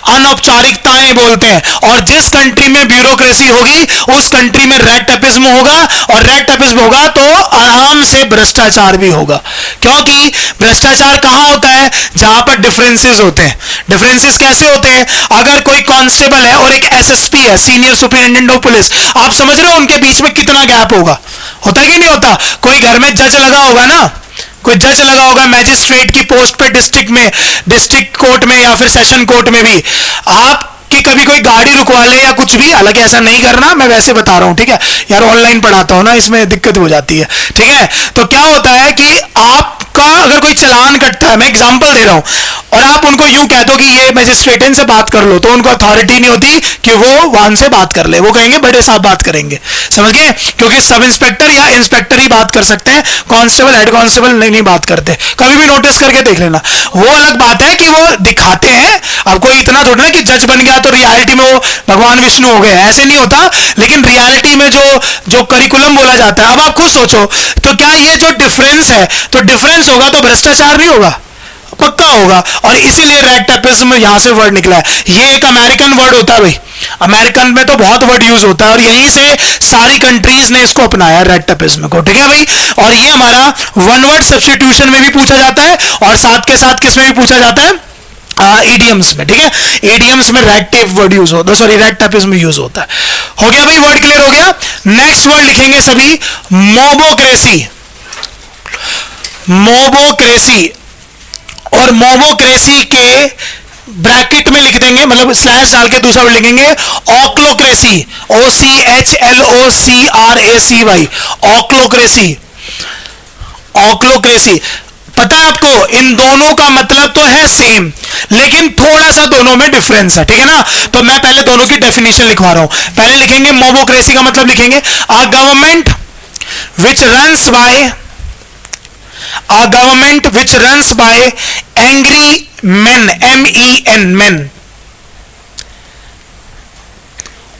अनौपचारिकताएं बोलते हैं। और जिस कंट्री में ब्यूरोक्रेसी होगी उस कंट्री में रेड टेपिज्म होगा, और रेड टेपिज्म होगा तो आराम से भ्रष्टाचार भी होगा। क्योंकि भ्रष्टाचार कहां होता है, जहां पर डिफरेंसेस होते हैं। डिफरेंसेस कैसे होते हैं, अगर कोई कांस्टेबल है और एक एसएसपी है, सीनियर सुपरिटेंडेंट ऑफ पुलिस, आप समझ रहे हो उनके बीच में कितना गैप होगा, होता है कि नहीं होता। कोई घर में जज लगा होगा ना, कोई जज लगा होगा मैजिस्ट्रेट की पोस्ट पे डिस्ट्रिक्ट में, डिस्ट्रिक्ट कोर्ट में या फिर सेशन कोर्ट में भी। आप कि कभी कोई गाड़ी रुकवा ले या कुछ भी, हालांकि ऐसा नहीं करना, मैं वैसे बता रहा हूं, ठीक है यार, ऑनलाइन पढ़ाता हूं ना, इसमें दिक्कत हो जाती है, ठीक है। तो क्या होता है कि आपका अगर कोई चालान कटता है, मैं एग्जांपल दे रहा हूं, और आप उनको यूं कह दो कि ये मैजिस्ट्रेट से बात कर लो, तो उनको अथॉरिटी नहीं होती कि वो वहां से बात कर ले, वो कहेंगे बड़े साहब बात करेंगे, समझ गए। क्योंकि सब इंस्पेक्टर या इंस्पेक्टर ही बात कर सकते हैं, कांस्टेबल हेड कांस्टेबल नहीं बात करते। कभी भी नोटिस करके देख लेना। वो अलग बात है कि वो दिखाते हैं, अब कोई इतना थोड़ा ना कि जज बन गया तो रियलिटी में वो भगवान विष्णु हो गए, ऐसे नहीं होता। लेकिन रियलिटी में जो करिकुलम बोला जाता है, अब आप खुद सोचो, तो क्या ये जो डिफरेंस है, तो डिफरेंस होगा तो भ्रष्टाचार भी होगा, पक्का होगा। और इसीलिए रेड टेपिज्म यहां से वर्ड निकला है। ये एक अमेरिकन वर्ड होता है भाई, अमेरिकन में तो बहुत वर्ड यूज होता है, और यहीं से सारी कंट्रीज ने इसको अपनाया रेड टेपिज्म को, ठीक है भाई। और ये हमारा वन वर्ड सब्स्टिट्यूशन में भी पूछा जाता है, और साथ के साथ किसमें भी पूछा जाता है, ईडीएम्स में, ठीक है। ईडीएम्स में रेड टेप वर्ड यूज होता है, सॉरी रेड टेपिज्म यूज होता है। हो गया भाई, वर्ड क्लियर हो गया। नेक्स्ट वर्ड लिखेंगे सभी, मोबोक्रेसी। मोबोक्रेसी, और मोबोक्रेसी के ब्रैकेट में लिख देंगे, मतलब स्लैश डाल के दूसरा वर्ड लिखेंगे, ऑक्लोक्रेसी। OCHLOCRACY, ऑक्लोक्रेसी। ऑक्लोक्रेसी पता है आपको, इन दोनों का मतलब तो है सेम, लेकिन थोड़ा सा दोनों में डिफरेंस है, ठीक है ना। तो मैं पहले दोनों की डेफिनेशन लिखवा रहा हूं। पहले लिखेंगे मोबोक्रेसी का मतलब लिखेंगे a government which runs by angry men, MEN men.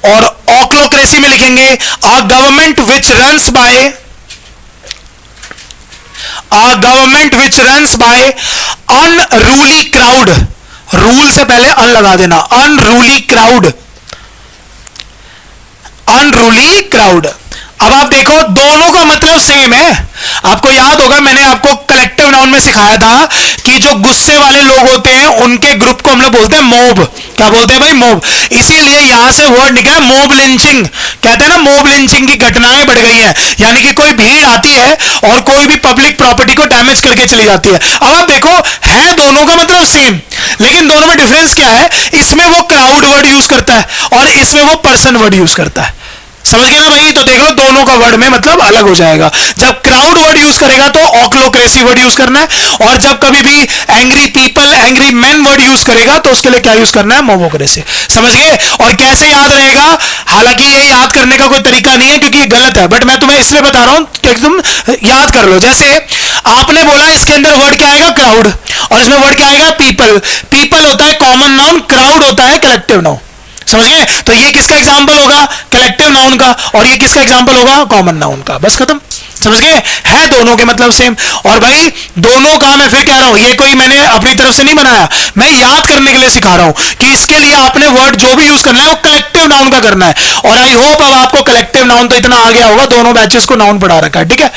और ऑक्लोक्रेसी में लिखेंगे a government which runs by unruly crowd. Rule से पहले अन लगा देना, अनरूली क्राउड। अब आप देखो दोनों का मतलब सेम है। आपको याद होगा मैंने आपको कलेक्टिव नाउन में सिखाया था कि जो गुस्से वाले लोग होते हैं उनके ग्रुप को हम लोग बोलते हैं मॉब। क्या बोलते हैं भाई? मॉब। इसीलिए यहां से वर्ड निकला मॉब लिंचिंग। कहते हैं ना मॉब लिंचिंग की घटनाएं बढ़ गई हैं, यानी कि कोई भीड़ आती है और कोई भी पब्लिक प्रॉपर्टी को डैमेज करके चली जाती है। अब आप देखो है दोनों का मतलब सेम, लेकिन दोनों में डिफरेंस क्या है? इसमें वो क्राउड वर्ड यूज करता है और इसमें वो पर्सन वर्ड यूज करता है। समझ गए ना भाई? तो देख लो दोनों का वर्ड में मतलब अलग हो जाएगा। जब क्राउड वर्ड यूज करेगा तो ऑक्लोक्रेसी वर्ड यूज करना है, और जब कभी भी angry people, angry man word use करेगा तो उसके लिए क्या यूज करना है? मोबोक्रेसी। समझ गए? और कैसे याद रहेगा? हालांकि ये याद करने का कोई तरीका नहीं है क्योंकि ये गलत है, बट मैं तुम्हें इसलिए बता रहा हूं कि तुम याद कर लो। जैसे आपने बोला इसके अंदर वर्ड क्या आएगा? क्राउड, और इसमें वर्ड क्या आएगा? पीपल। पीपल होता है कॉमन नाउन, क्राउड होता है कलेक्टिव नाउन। समझ गए? तो ये किसका एग्जांपल होगा? कलेक्टिव नाउन का, और ये किसका एग्जांपल होगा? कॉमन नाउन का। बस खत्म। समझ गए? है दोनों के मतलब सेम। और भाई दोनों का मैं फिर कह रहा हूं, ये कोई मैंने अपनी तरफ से नहीं बनाया, मैं याद करने के लिए सिखा रहा हूं कि इसके लिए आपने वर्ड जो भी यूज करना है वो कलेक्टिव नाउन का करना है। और आई होप अब आपको कलेक्टिव नाउन तो इतना आ गया होगा, दोनों बैचेस को नाउन पढ़ा रखा है, ठीक है?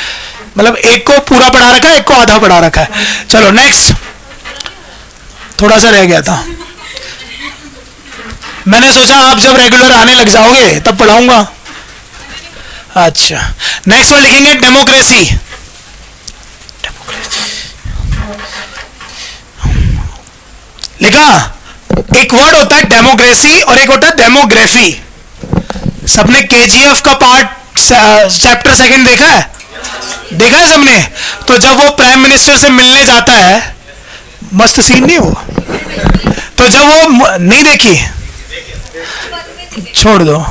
मतलब एक को पूरा पढ़ा रखा है, एक को आधा पढ़ा रखा है। चलो नेक्स्ट, थोड़ा सा रह गया था। मैंने सोचा आप जब रेगुलर आने लग जाओगे तब पढ़ाऊंगा। अच्छा, नेक्स्ट वर्ड लिखेंगे डेमोक्रेसी। लिखा? एक वर्ड होता है डेमोक्रेसी और एक होता है डेमोग्राफी। सबने KGF का पार्ट चैप्टर 2 देखा है? देखा है सबने? तो जब वो प्राइम मिनिस्टर से मिलने जाता है, मस्त सीन नहीं हो? तो जब वो नहीं देखी, छोड़ दो,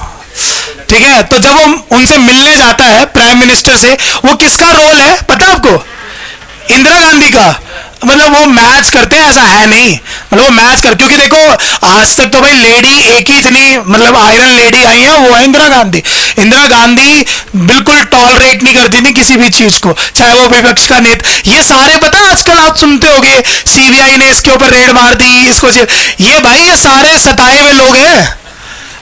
ठीक है? तो जब वो उनसे मिलने जाता है प्राइम मिनिस्टर से, वो किसका रोल है पता आपको? इंदिरा गांधी का। मतलब वो मैच करते हैं ऐसा है नहीं, मतलब वो मैच कर, क्योंकि देखो आज तक तो भाई लेडी एक ही इतनी मतलब आयरन लेडी आई है, वो है इंदिरा गांधी। इंदिरा गांधी बिल्कुल टॉलरेट नहीं करती थी किसी भी चीज को, चाहे वो विपक्ष का नेता। ये सारे पता है आजकल आप सुनते होगे CBI ने इसके ऊपर रेड मार दी, इसको ये भाई ये सारे सताए हुए लोग हैं।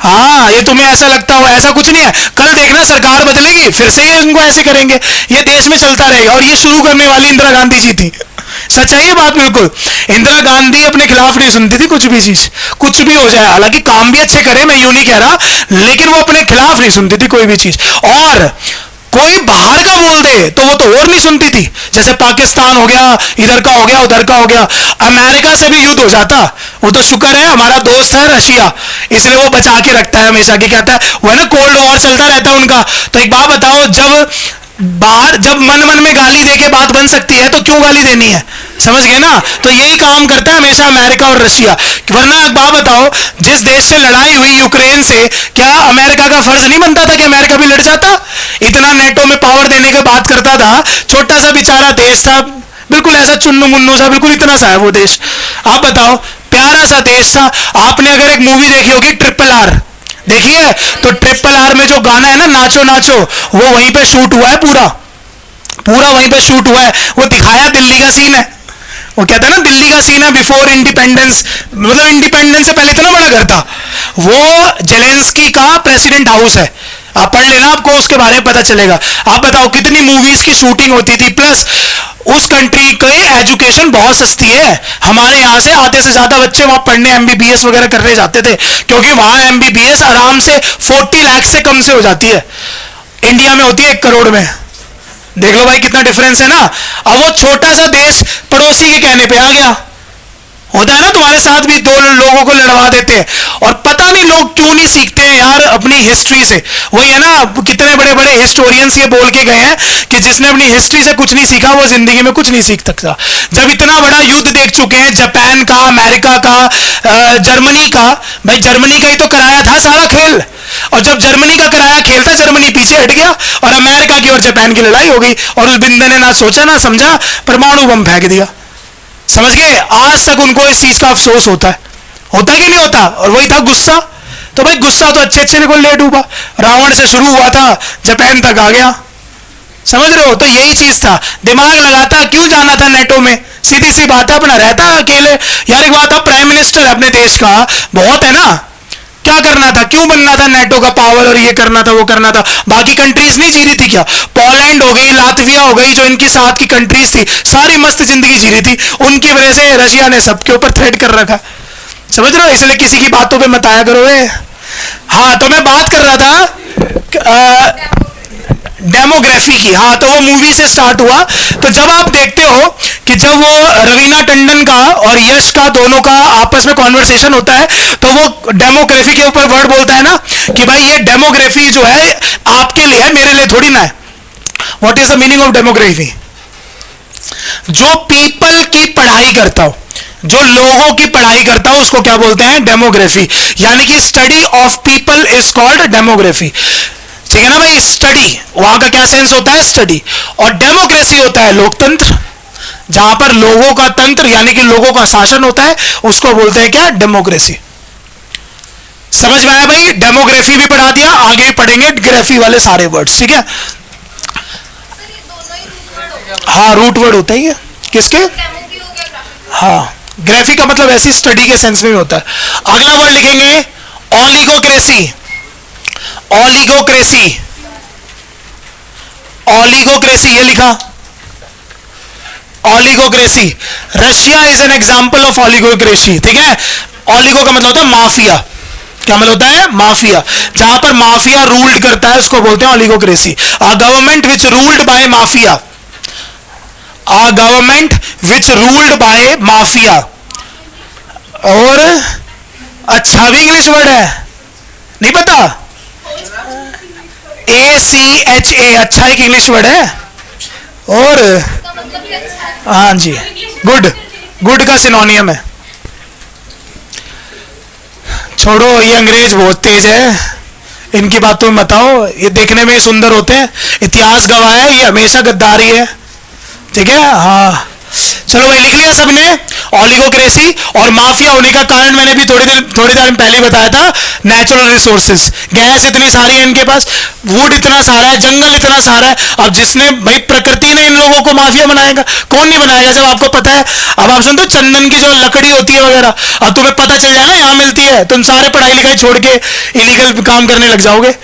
हाँ, ये तुम्हें ऐसा लगता हो, ऐसा कुछ नहीं है। कल देखना सरकार बदलेगी फिर से ये इनको ऐसे करेंगे, ये देश में चलता रहेगा। और ये शुरू करने वाली इंदिरा गांधी जी थी। सच है ये बात बिल्कुल। इंदिरा गांधी अपने खिलाफ नहीं सुनती थी कुछ भी चीज, कुछ भी हो जाए। हालांकि काम भी अच्छे करे, मैं यूं नहीं कह रहा, लेकिन वो अपने खिलाफ नहीं सुनती थी कोई भी चीज। और कोई बाहर का बोल दे तो वो तो और नहीं सुनती थी। जैसे पाकिस्तान हो गया, इधर का हो गया, उधर का हो गया, अमेरिका से भी युद्ध हो जाता, वो तो शुक्र है हमारा दोस्त है रशिया, इसलिए वो बचा के रखता है हमेशा। की कहता है वो है ना, कोल्ड वॉर चलता रहता है उनका। तो एक बात बताओ, जब मन मन में गाली देके बात बन सकती है तो क्यों गाली देनी है? समझ गए ना? तो यही काम करता है हमेशा अमेरिका और रशिया। वरना एक बात बताओ, जिस देश से लड़ाई हुई यूक्रेन से, क्या अमेरिका का फर्ज नहीं बनता था कि अमेरिका भी लड़ जाता? इतना नेटो में पावर देने की बात करता था, छोटा सा बेचारा देश था, बिल्कुल ऐसा चुन्नू मुन्नू सा, बिल्कुल इतना सा है वो देश। आप बताओ, प्यारा सा देश था। आपने अगर एक मूवी देखी होगी RRR, देखिए, तो RRR में जो गाना है ना, नाचो नाचो, वो वहीं पे शूट हुआ है, पूरा पूरा वहीं पे शूट हुआ है। वो दिखाया दिल्ली का सीन है, वो कहता है ना दिल्ली का सीन है बिफोर इंडिपेंडेंस, मतलब इंडिपेंडेंस से पहले इतना बड़ा घर था। वो जेलेंस्की का प्रेसिडेंट हाउस है, आप पढ़ लेना, आपको उसके बारे में पता चलेगा। आप बताओ कितनी मूवीज की शूटिंग होती थी। प्लस उस कंट्री की एजुकेशन बहुत सस्ती है। हमारे यहाँ से आधे से ज्यादा बच्चे वहां पढ़ने MBBS वगैरह करने जाते थे, क्योंकि वहां MBBS आराम से 40 लाख से कम से हो जाती है। इंडिया में होती है 1 करोड़ में। देख लो भाई कितना डिफरेंस है ना। अब वो छोटा सा देश पड़ोसी के कहने पे आ गया, होता है ना, तुम्हारे साथ भी दो लोगों को लड़वा देते हैं और पता नहीं लोग क्यों नहीं सीखते हैं यार अपनी हिस्ट्री से। वही है ना, कितने बड़े बड़े हिस्टोरियंस ये बोल के गए हैं कि जिसने अपनी हिस्ट्री से कुछ नहीं सीखा वो जिंदगी में कुछ नहीं सीख सकता। जब इतना बड़ा युद्ध देख चुके हैं, जापान का, अमेरिका का, जर्मनी का, भाई जर्मनी का ही तो कराया था सारा खेल, और जब जर्मनी का कराया खेल था जर्मनी पीछे हट गया और अमेरिका की और जापान की लड़ाई हो गई और उस बिंदु ने ना सोचा ना समझा, परमाणु बम फेंक दिया। समझ गए? आज तक उनको इस चीज का अफसोस होता है कि नहीं होता? और वही था गुस्सा। तो भाई गुस्सा तो अच्छे अच्छे को ले डूबा, रावण से शुरू हुआ था, जापान तक आ गया। समझ रहे हो? तो यही चीज था, दिमाग लगाता, क्यों जाना था नेटो में? सीधी सी बात है, अपना रहता अकेले। यार एक बात था, प्राइम मिनिस्टर अपने देश का बहुत है ना, क्या करना था, क्यों बनना था नेटो का पावर और ये करना था वो करना था? बाकी कंट्रीज नहीं जी रही थी क्या? पोलैंड हो गई, लातविया हो गई, जो इनकी साथ की कंट्रीज थी, सारी मस्त जिंदगी जी रही थी। उनकी वजह से रशिया ने सबके ऊपर थ्रेट कर रखा। समझ रहे हो? इसलिए किसी की बातों पे मत आया करो। हाँ, तो मैं बात कर रहा था डेमोग्राफी की। हाँ, तो वो मूवी से स्टार्ट हुआ। तो जब आप देखते हो कि जब वो रवीना टंडन का और यश का दोनों का आपस में कॉन्वर्सेशन होता है, तो वो डेमोग्राफी के ऊपर वर्ड बोलता है ना कि भाई ये डेमोग्राफी जो है आपके लिए है, मेरे लिए थोड़ी ना है। What is the meaning of demography? जो पीपल की पढ़ाई करता हो, जो लोगों की पढ़ाई करता हो, उसको क्या बोलते हैं? डेमोग्राफी। यानी कि study of people is called demography. ठीक है ना भाई? स्टडी, वहां का क्या सेंस होता है? स्टडी। और डेमोक्रेसी होता है लोकतंत्र, जहां पर लोगों का तंत्र यानी कि लोगों का शासन होता है, उसको बोलते हैं क्या? डेमोक्रेसी। समझ में आया भाई? डेमोग्राफी भी पढ़ा दिया, आगे भी पढ़ेंगे ग्राफी वाले सारे वर्ड्स। ठीक है? हाँ, रूट वर्ड होता ही है किसके? हाँ, ग्राफी का मतलब ऐसी स्टडी के सेंस में होता है। अगला वर्ड लिखेंगे ऑलिगोक्रेसी। ऑलिगोक्रेसी, ऑलिगोक्रेसी, ये लिखा oligocracy. Russia is an example of oligocracy. ठीक है? ऑलिगो का मतलब होता है माफिया। क्या मतलब होता है? माफिया। जहां पर माफिया रूल्ड करता है उसको बोलते हैं oligocracy. A government which ruled by mafia. A government which ruled by mafia. और अच्छा भी इंग्लिश वर्ड है, नहीं पता? ACHA, अच्छा एक इंग्लिश वर्ड है। और हाँ जी, गुड, गुड का सिनोनियम है। छोड़ो, ये अंग्रेज बहुत तेज है, इनकी बातों में मत आओ। ये देखने में सुंदर होते हैं, इतिहास गवाह है, ये हमेशा गद्दारी है। ठीक है? हाँ, चलो भाई, लिख लिया सबने ऑलिगोक्रेसी। और माफिया होने का कारण मैंने भी थोड़ी देर पहले बताया था, नेचुरल रिसोर्सेज। गैस इतनी सारी है इनके पास, वुड इतना सारा है, जंगल इतना सारा है। अब जिसने भाई, प्रकृति ने इन लोगों को माफिया बनाएगा, कौन नहीं बनाएगा जब आपको पता है। अब आप सुनते हो चंदन की जो लकड़ी होती है वगैरह, अब तुम्हें पता चल जाए ना यहाँ मिलती है, तुम सारे पढ़ाई लिखाई छोड़ के इलीगल काम करने लग जाओगे।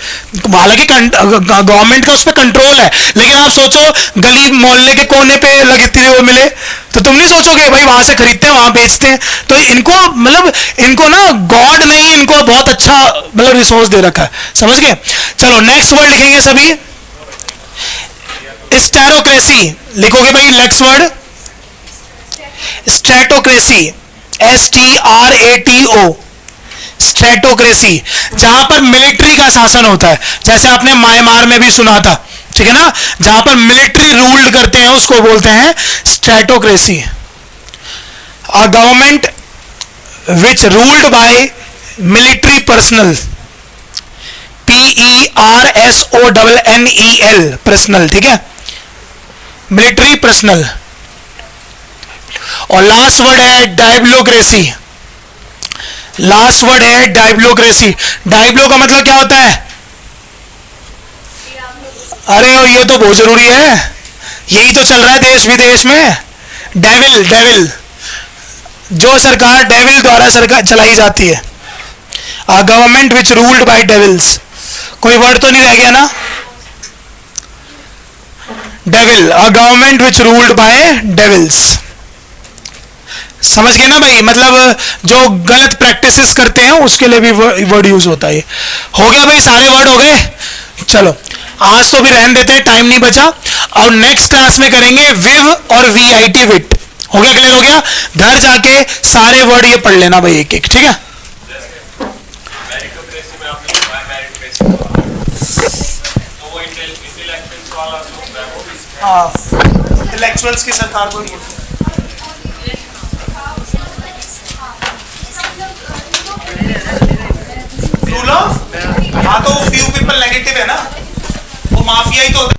हालांकि गवर्नमेंट का उस पर कंट्रोल है, लेकिन आप सोचो गली मोहल्ले के कोने पे लगती है वो मिले, तो तुम नहीं सोचोगे भाई वहां से खरीदते हैं वहां बेचते हैं। तो इनको मतलब इनको ना गॉड ने ही इनको बहुत अच्छा मतलब रिसोर्स दे रखा है। समझ गए? चलो नेक्स्ट वर्ड लिखेंगे सभी, स्टेरोक्रेसी। लिखोगे भाई नेक्स्ट वर्ड, स्ट्रेटोक्रेसी। STRATO, स्ट्रेटोक्रेसी। जहां पर मिलिट्री का शासन होता है, जैसे आपने म्यांमार में भी सुना था। ठीक है ना? जहां पर मिलिट्री रूल्ड करते हैं उसको बोलते हैं stratocracy. A government which ruled by military personnel, PERSONNEL, personnel. ठीक है? Military personnel. और लास्ट वर्ड है डायब्लोक्रेसी। लास्ट वर्ड है डायब्लोक्रेसी। डायब्लो का मतलब क्या होता है? अरे ये तो बहुत जरूरी है, यही तो चल रहा है देश विदेश में। डेविल, डेविल, जो सरकार डेविल द्वारा सरकार चलाई जाती है। A government which ruled by devils. कोई वर्ड तो नहीं रह गया ना? Devil, a government which ruled by devils. समझ गए ना भाई? मतलब जो गलत प्रैक्टिसेस करते हैं उसके लिए भी वर्ड यूज होता है। हो गया भाई, सारे वर्ड हो गए। चलो आज तो भी रहने देते हैं, टाइम नहीं बचा। और नेक्स्ट क्लास में करेंगे विव और VIT, विट। हो गया, क्लियर हो गया? घर जाके सारे वर्ड ये पढ़ लेना भाई एक एक, ठीक है? मेरिटोक्रेसी में आपने बताया मेरिटोक्रेसी तो वो इंटेलेक्चुअल्स वाला जो होता है वो भी हाँ, इंटेलेक्चुअल्स की सरकार को रूल ऑफ, हाँ तो फ्यू पीपल नेगेटिव है ना, वो माफिया ही तो होता है।